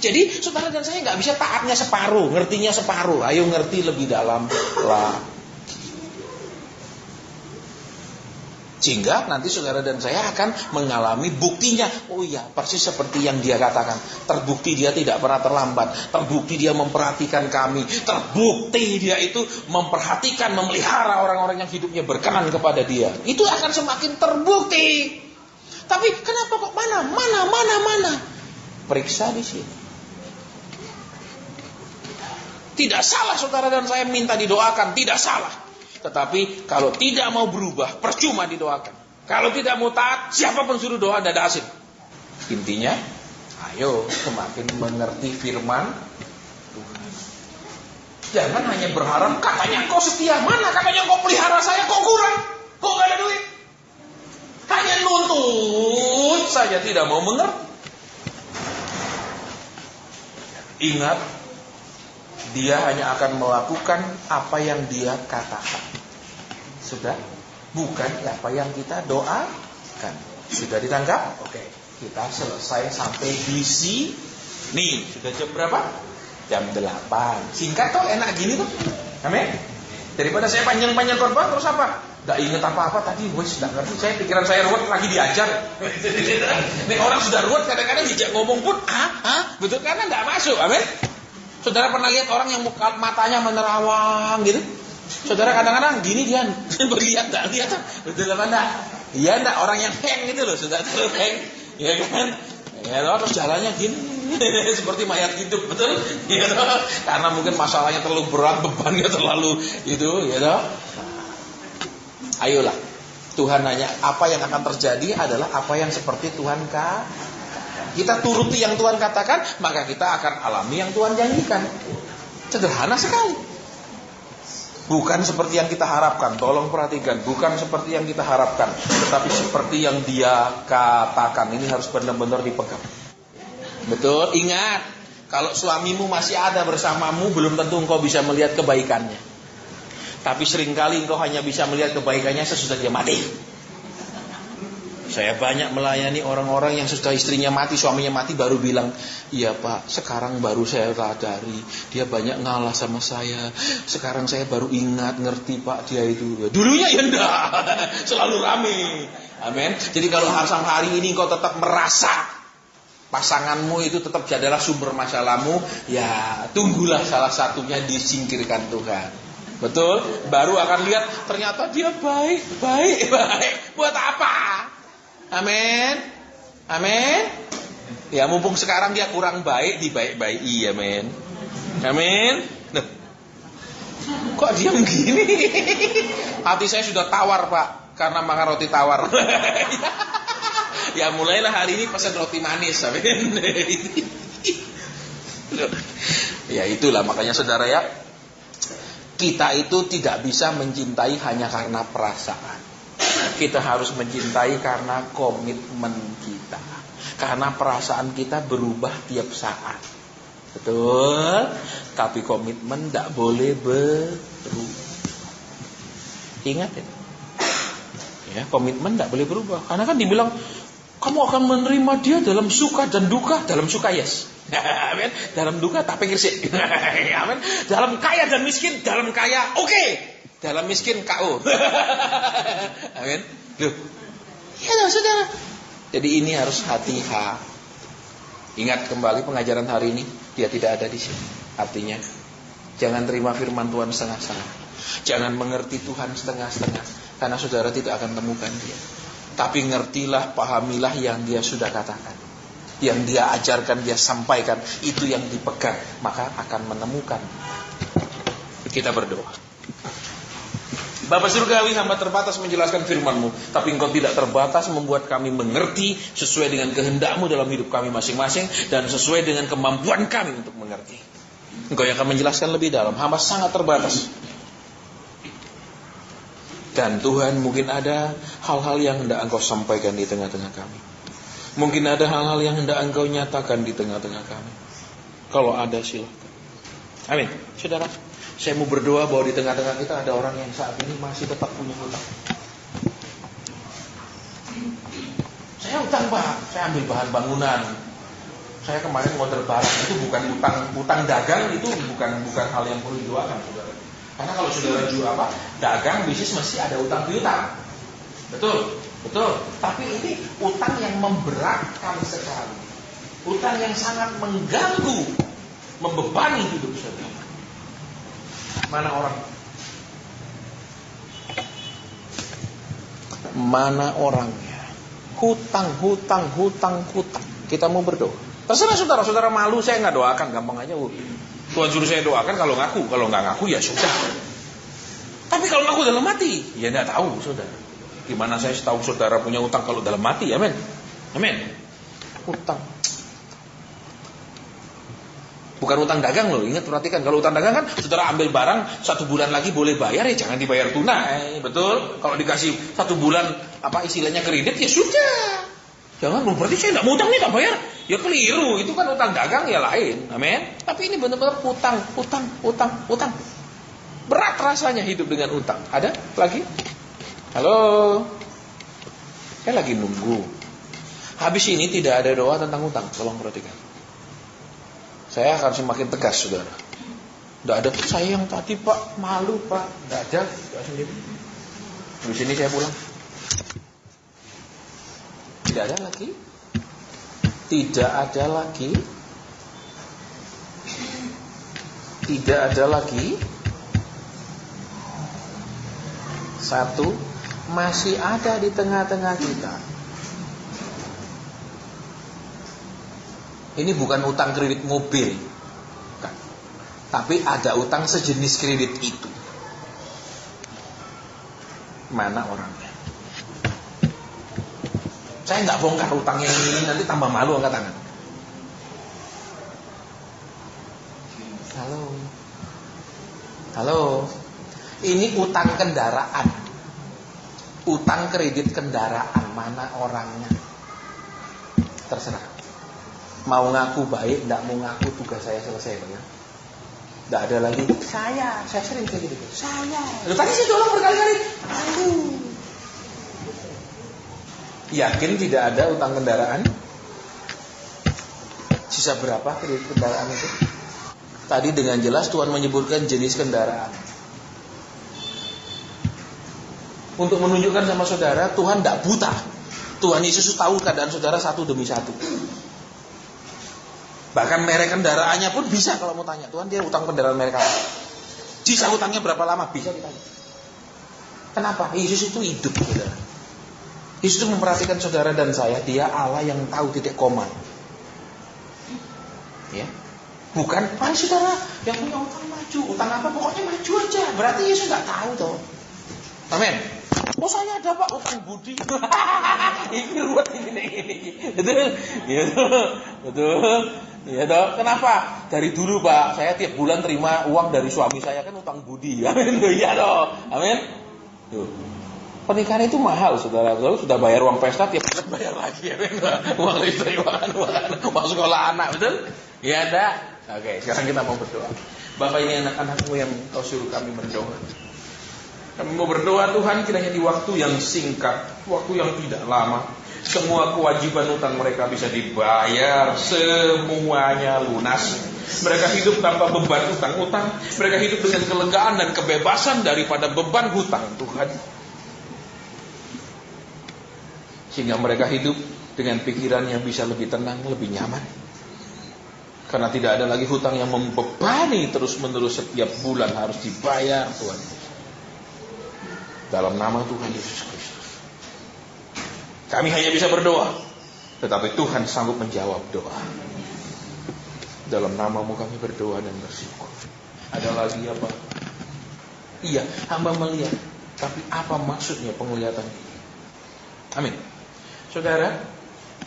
Jadi saudara dan saya nggak bisa taatnya separuh, ngertinya separuh. Ayo ngerti lebih dalam lah. Sehingga nanti saudara dan saya akan mengalami buktinya. Oh iya, persis seperti yang dia katakan. Terbukti dia tidak pernah terlambat. Terbukti dia memperhatikan kami. Terbukti dia itu memperhatikan, memelihara orang-orang yang hidupnya berkenan kepada dia. Itu akan semakin terbukti. Tapi kenapa kok mana? Periksa di sini. Tidak salah saudara dan saya minta didoakan, tidak salah. Tetapi kalau tidak mau berubah, percuma didoakan. Kalau tidak mau taat, siapapun suruh doa tidak ada hasil. Intinya, ayo semakin mengerti firman Tuhan. Jangan hanya berharap, katanya kau setia, mana katanya kau pelihara saya, kok kurang, kok gak ada duit. Hanya nuntut saja, tidak mau mengerti. Ingat, dia hanya akan melakukan apa yang dia katakan. Sudah? Bukan apa yang kita doakan. Sudah ditangkap? Oke. Kita selesai sampai di sini. Sudah jam berapa? Jam 8. Singkat tuh, enak gini tuh. Amin. Daripada saya panjang-panjang khotbah terus apa? Gak inget apa-apa tadi, wes gak ngerti. Saya pikiran saya ruwet lagi diajar. Nih orang sudah ruwet kadang-kadang dijak ngomong pun betul karena gak masuk. Amin. Saudara pernah lihat orang yang matanya menerawang gitu? Saudara kadang-kadang gini dia berlihat tak lihat, betul apa enggak? Iya enggak, orang yang heng gitu loh, sudah terlalu heng, ya kan? Ya loh, terus jalannya gini seperti mayat hidup, betul? Ya loh, karena mungkin masalahnya terlalu berat, bebannya terlalu itu, ya loh. Ayolah, Tuhan nanya apa yang akan terjadi adalah apa yang seperti Tuhan katakan. Kita turuti yang Tuhan katakan, maka kita akan alami yang Tuhan janjikan. Sederhana sekali. Bukan seperti yang kita harapkan. Tolong perhatikan, bukan seperti yang kita harapkan, tetapi seperti yang Dia katakan. Ini harus benar-benar dipegang. Betul, ingat, kalau suamimu masih ada bersamamu, belum tentu engkau bisa melihat kebaikannya. Tapi seringkali engkau hanya bisa melihat kebaikannya sesudah dia mati. Saya banyak melayani orang-orang yang sudah istrinya mati, suaminya mati, baru bilang, iya Pak, sekarang baru saya sadari, dia banyak ngalah sama saya. Sekarang saya baru ingat, ngerti Pak, dia itu. Dulunya ya enggak, selalu rame. Amin. Jadi kalau hari ini kau tetap merasa pasanganmu itu tetap adalah sumber masalahmu, ya tunggulah salah satunya disingkirkan Tuhan. Betul? Baru akan lihat, ternyata dia baik. Buat apa? Amin. Amin. Ya mumpung sekarang dia kurang baik, dibaik-baiki, amin. Amin. Loh, kok diam gini? Hati saya sudah tawar Pak, karena makan roti tawar. Ya mulailah hari ini pesan roti manis, amin. Ya itulah makanya saudara ya, kita itu tidak bisa mencintai hanya karena perasaan. Kita harus mencintai karena komitmen kita. Karena perasaan kita berubah tiap saat. Betul? Tapi komitmen tidak boleh berubah. Ingat ya, komitmen tidak boleh berubah. Karena kan dibilang kamu akan menerima dia dalam suka dan duka. Dalam suka yes, amin. Dalam duka tak pikir sih, amin. Dalam kaya dan miskin, dalam kaya oke. Dalam miskin KO. Amin. Loh. Ya loh, saudara. Jadi ini harus hati-hati. Ingat kembali pengajaran hari ini, dia tidak ada di sini. Artinya, jangan terima firman Tuhan setengah-setengah. Jangan mengerti Tuhan setengah-setengah, karena saudara tidak akan temukan dia. Tapi ngertilah, pahamilah yang dia sudah katakan. Yang dia ajarkan, dia sampaikan, itu yang dipegang, maka akan menemukan. Kita berdoa. Bapa surgawi, hamba terbatas menjelaskan firman-Mu, tapi Engkau tidak terbatas membuat kami mengerti sesuai dengan kehendak-Mu dalam hidup kami masing-masing dan sesuai dengan kemampuan kami untuk mengerti. Engkau yang akan menjelaskan lebih dalam. Hamba sangat terbatas. Dan Tuhan, mungkin ada hal-hal yang hendak Engkau sampaikan di tengah-tengah kami. Mungkin ada hal-hal yang hendak Engkau nyatakan di tengah-tengah kami. Kalau ada, silakan. Amin. Saudara, saya mau berdoa bahwa di tengah-tengah kita ada orang yang saat ini masih tetap punya hutang. Saya hutang, Pak. Saya ambil bahan bangunan. Saya kemarin order barang, itu bukan utang dagang, itu bukan hal yang perlu didoakan, saudara. Karena kalau saudara jual dagang, bisnis mesti ada utang piutang. Betul. Tapi ini utang yang memberatkan sekali. Utang yang sangat mengganggu, membebani hidup saudara. Mana orangnya? Hutang. Kita mau berdoa. Terserah saudara malu, saya nggak doakan, gampang aja. Tuhan suruh saya doakan kalau ngaku, kalau nggak ngaku ya sudah. Tapi kalau ngaku dalam hati, ya nggak tahu saudara. Gimana saya tahu saudara punya utang kalau dalam hati? Amin. Utang. Bukan utang dagang loh, ingat perhatikan. Kalau utang dagang kan saudara ambil barang 1 bulan lagi boleh bayar, ya jangan dibayar tunai, betul? Kalau dikasih 1 bulan istilahnya kredit, ya sudah. Jangan, berarti saya tidak mau utang nih, tak bayar. Ya keliru, itu kan utang dagang ya lain. Amin. Tapi ini benar-benar utang. Berat rasanya hidup dengan utang. Ada lagi? Halo. Saya lagi nunggu. Habis ini tidak ada doa tentang utang, tolong perhatikan. Saya akan semakin tegas, saudara. Tidak ada, saya yang tadi Pak, malu Pak. Tidak ada, sendiri. Habis ini saya pulang. Tidak ada lagi. Satu, masih ada di tengah-tengah kita. Ini bukan utang kredit mobil, bukan. Tapi ada utang sejenis kredit itu. Mana orangnya? Saya nggak bongkar utang yang ini, nanti tambah malu angkat tangan. Halo. Ini utang kendaraan. Utang kredit kendaraan, mana orangnya? Terserah. Mau ngaku baik, enggak mau ngaku tugas saya selesai, ya. Enggak ada lagi. Saya sering kayak gitu. Loh, tadi saya tolong berkali-kali. Yakin tidak ada utang kendaraan? Sisa berapa kredit kendaraan itu? Tadi dengan jelas Tuhan menyebutkan jenis kendaraan. Untuk menunjukkan sama saudara, Tuhan tidak buta. Tuhan Yesus tahu keadaan saudara satu demi satu. Bahkan merek kendaraannya pun bisa kalau mau tanya. Tuhan, dia utang kendaraan merek apa? Sisa utangnya berapa lama? Bisa ditanya. Kenapa? Yesus itu hidup, saudara. Yesus itu memperhatikan saudara dan saya. Dia Allah yang tahu titik koma. Ya, bukan, saudara yang punya utang maju. Utang apa? Pokoknya maju aja. Berarti Yesus nggak tahu toh. Amin. Oh, saya ada Pak utang budi. Ini ruwet ini. Betul. Ya toh. Kenapa? Dari dulu Pak, saya tiap bulan terima uang dari suami saya, kan utang budi. Amin. Iya toh. Amin. Tuh. Pernikahan itu mahal, saudara. Sudah bayar uang pesta, tiap bulan bayar lagi. Amin. Uang listrik, uang sekolah anak, betul? Ya ada. Oke, sekarang kita mau berdoa. Bapak, ini anak-anakmu yang kau suruh kami berdoa. Kami mau berdoa, Tuhan, kiranya di waktu yang singkat, waktu yang tidak lama, semua kewajiban utang mereka bisa dibayar, semuanya lunas. Mereka hidup tanpa beban utang-utang. Mereka hidup dengan kelegaan dan kebebasan daripada beban hutang, Tuhan. Sehingga mereka hidup dengan pikiran yang bisa lebih tenang, lebih nyaman. Karena tidak ada lagi hutang yang membebani terus-menerus setiap bulan harus dibayar, Tuhan. Dalam nama Tuhan Yesus Kristus. Kami hanya bisa berdoa, tetapi Tuhan sanggup menjawab doa. Dalam namamu kami berdoa dan bersyukur. Ada lagi apa? Iya, hamba melihat Tapi apa maksudnya penglihatan ini? Amin. Saudara,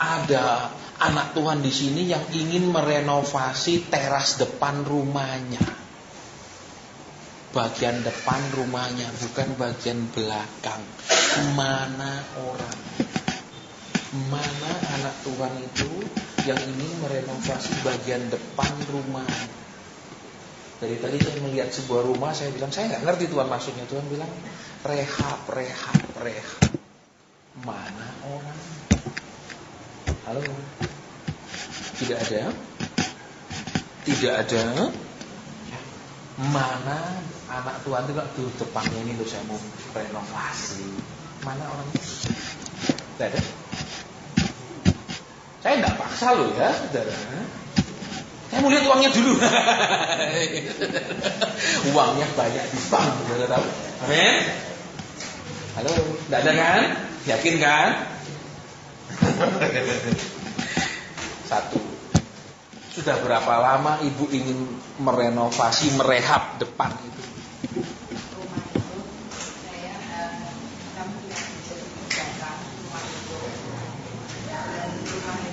ada anak Tuhan di sini yang ingin merenovasi teras depan rumahnya. Bagian depan rumahnya, bukan bagian belakang. Mana orang? Mana anak Tuhan itu yang ingin merenovasi bagian depan rumah? Dari tadi saya melihat sebuah rumah, saya bilang, saya nggak ngerti Tuhan maksudnya. Tuhan bilang, rehab. Mana orang? Halo? Tidak ada? Tidak ada? Mana anak Tuhan itu kok tuh depannya ini loh, saya mau renovasi. Mana orangnya? Tidak ada? Saya nggak paksa loh ya, saudara. Saya mau lihat uangnya dulu. Uangnya banyak di bank, saudara tahu? Amin. Halo, tidak ada kan? Yakin kan? Satu. Sudah berapa lama ibu ingin merenovasi, merehab depan itu? Rumah itu saya kami punya ide belakang rumah itu, dan rumah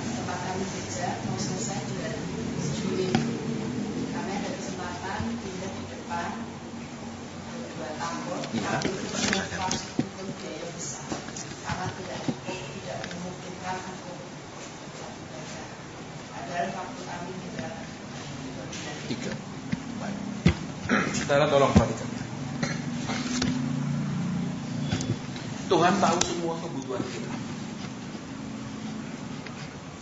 tempat kami kerja mau selesai bulan Juli. Kami ada kesempatan pindah di depan 2 tahun, tapi renovasi pun biaya besar karena tidak memungkinkan untuk ibadah. Padahal waktu kami tidak 3. Baik. Saudara tolong perhatikan. Tuhan tahu semua kebutuhan kita.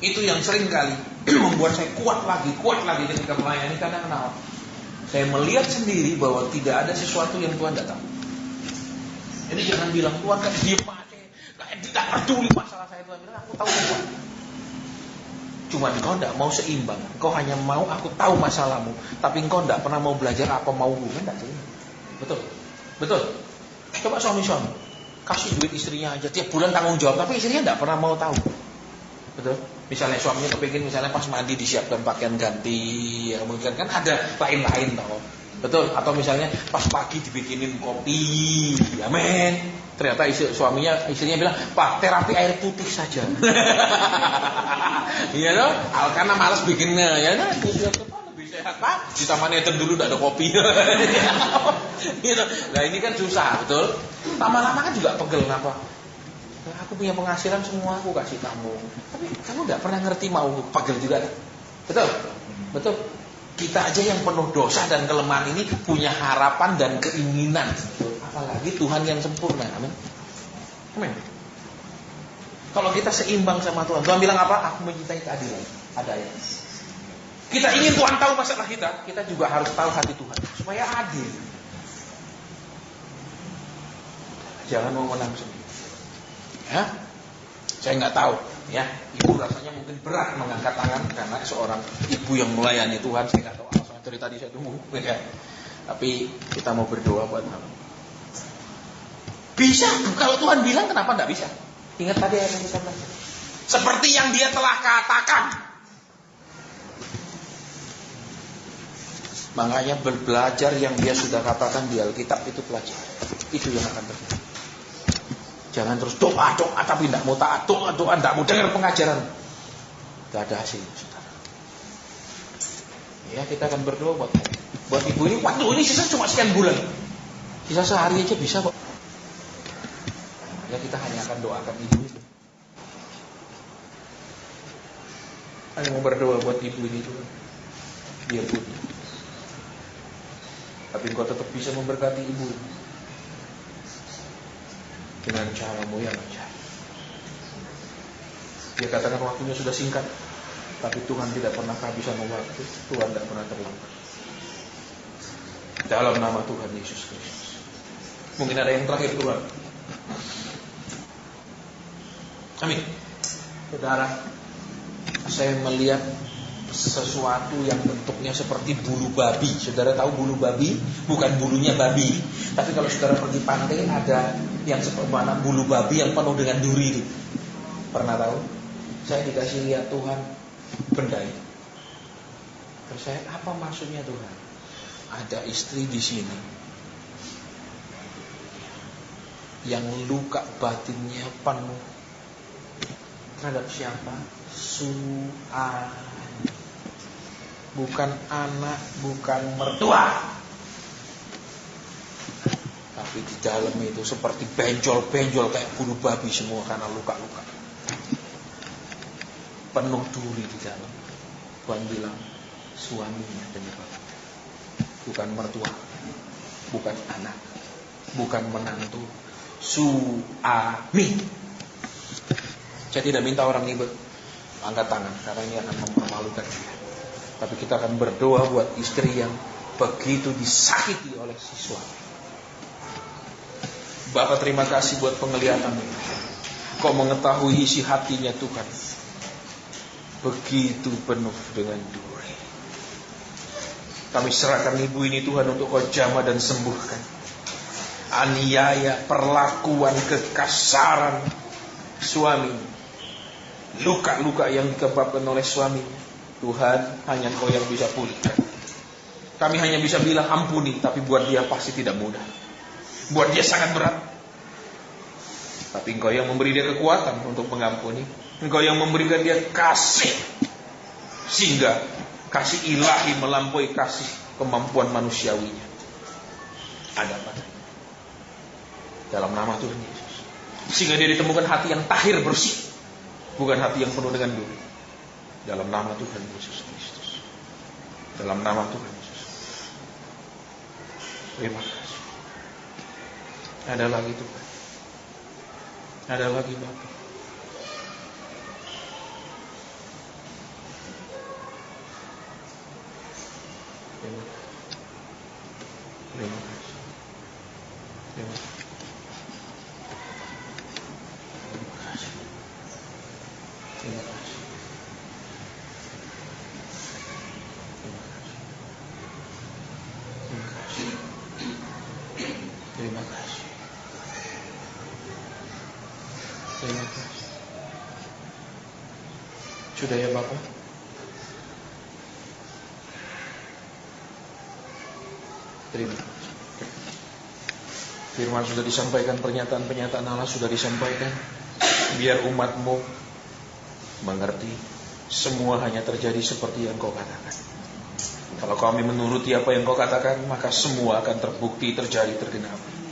Itu yang sering kali membuat saya kuat lagi ketika melayani. Karena kenapa? Saya melihat sendiri bahwa tidak ada sesuatu yang Tuhan tidak tahu. Jadi jangan bilang Tuhan kan diem aja, kayak tidak peduli masalah saya. Tuhan bilang, aku tahu semua. Cuman engkau tidak mau seimbang. Engkau hanya mau aku tahu masalahmu, tapi engkau tidak pernah mau belajar apa maumu. Kan tidak seimbang. Betul. Coba suami-suami kasih duit istrinya aja tiap bulan tanggung jawab, tapi istrinya tidak pernah mau tahu. Betul. Misalnya suaminya kepingin, misalnya pas mandi disiapkan pakaian ganti, ya mungkin kan ada lain-lain tau. Betul. Atau misalnya pas pagi dibikinin kopi, amin. Ternyata istrinya bilang, Pak, terapi air putih saja. Iya loh, karena malas bikinnya, ya nah, lebih sehat Pak. Di Taman Eden dulu tidak ada kopi. Gitu. Nah ini kan susah, betul. Lama-lama kan juga pegel, kenapa? Aku punya penghasilan semua aku kasih kamu, tapi kamu tidak pernah ngerti mau, pegel juga kan? Betul. Kita aja yang penuh dosa dan kelemahan ini punya harapan dan keinginan. Apalagi Tuhan yang sempurna. Amin. Kalau kita seimbang sama Tuhan, Tuhan bilang apa? Aku mencintai keadilan. Ada ya. Kita ingin Tuhan tahu masalah kita juga harus tahu hati Tuhan supaya adil. Jangan mau menang sendiri. Ya, saya nggak tahu. Ya, ibu rasanya mungkin berat mengangkat tangan karena seorang ibu yang melayani Tuhan. Saya nggak tahu alasannya, dari tadi saya tunggu. Ya. Tapi kita mau berdoa buat kamu. Bisa, kalau Tuhan bilang kenapa nggak bisa? Ingat tadi yang kita baca. Seperti yang Dia telah katakan. Makanya belajar yang Dia sudah katakan di Alkitab itu pelajar. Itu yang akan terjadi. Jangan terus doa tapi tidak mau taat, doa tidak mau dengar pengajaran. Tidak ada hasilnya, saudara. Ya, kita akan berdoa buat ibu ini. Waduh, ini sisa cuma sekian bulan. Sisa sehari aja bisa kok. Ya, kita hanya akan doakan ibu itu. Hanya mau berdoa buat ibu ini juga. Dia pun. Tapi engkau tetap bisa memberkati ibu dengan caramu yang ajaib. Dia katakan waktunya sudah singkat, tapi Tuhan tidak pernah kehabisan waktu. Tuhan tidak pernah terlambat. Dalam nama Tuhan Yesus Kristus. Mungkin ada yang terakhir Tuhan. Amin. Saudara, saya melihat sesuatu yang bentuknya seperti bulu babi. Saudara tahu bulu babi? Bukan bulunya babi. Tapi kalau saudara pergi pantai ada yang seperti mana bulu babi yang penuh dengan duri itu. Pernah tahu? Saya dikasih lihat Tuhan benda itu. Terus saya, apa maksudnya Tuhan? Ada istri di sini yang luka batinnya penuh terhadap siapa? Suami. Bukan anak, bukan mertua, tapi di dalam itu seperti benjol-benjol kayak bulu babi semua karena luka-luka. Penuh duri di dalam. Tuhan bilang suaminya penyebab. Bukan mertua, bukan anak, bukan menantu, suami. Saya tidak minta orang ini angkat tangan karena ini akan mempermalukan dia. Tapi kita akan berdoa buat istri yang begitu disakiti oleh si suami. Bapak terima kasih buat penglihatan. Kau mengetahui isi hatinya Tuhan. Begitu penuh dengan duri. Kami serahkan ibu ini Tuhan untuk kau jamah dan sembuhkan. Aniaya, perlakuan, kekasaran suami, luka-luka yang dikebabkan oleh suaminya, Tuhan hanya Engkau yang bisa pulihkan. Kami hanya bisa bilang ampuni, tapi buat dia pasti tidak mudah. Buat dia sangat berat. Tapi Engkau yang memberi dia kekuatan untuk mengampuni. Engkau yang memberikan dia kasih, sehingga kasih ilahi melampaui kasih kemampuan manusiawinya. Ada padanya. Dalam nama Tuhan Yesus. Sehingga dia ditemukan hati yang tahir bersih, bukan hati yang penuh dengan duri. Dalam nama Tuhan Yesus Kristus. Dalam nama Tuhan Yesus. Terima kasih. Ada lagi Tuhan. Ada lagi Bapak. Terima kasih. Terima kasih. Terima kasih. Terima kasih. Terima kasih. Terima kasih. Sudah ya Bapak? Terima kasih. Firman sudah disampaikan, pernyataan-pernyataan Allah sudah disampaikan. Biar umatmu mengerti, semua hanya terjadi seperti yang kau katakan. Kalau kami menuruti apa yang kau katakan, maka semua akan terbukti, terjadi, tergenapi.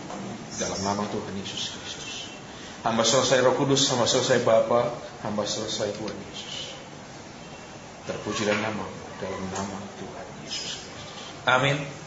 Dalam nama Tuhan Yesus Kristus. Hamba selesai Roh Kudus, hamba selesai Bapa, hamba selesai Tuhan Yesus. Terpujilah nama dalam nama Tuhan Yesus Kristus. Amin.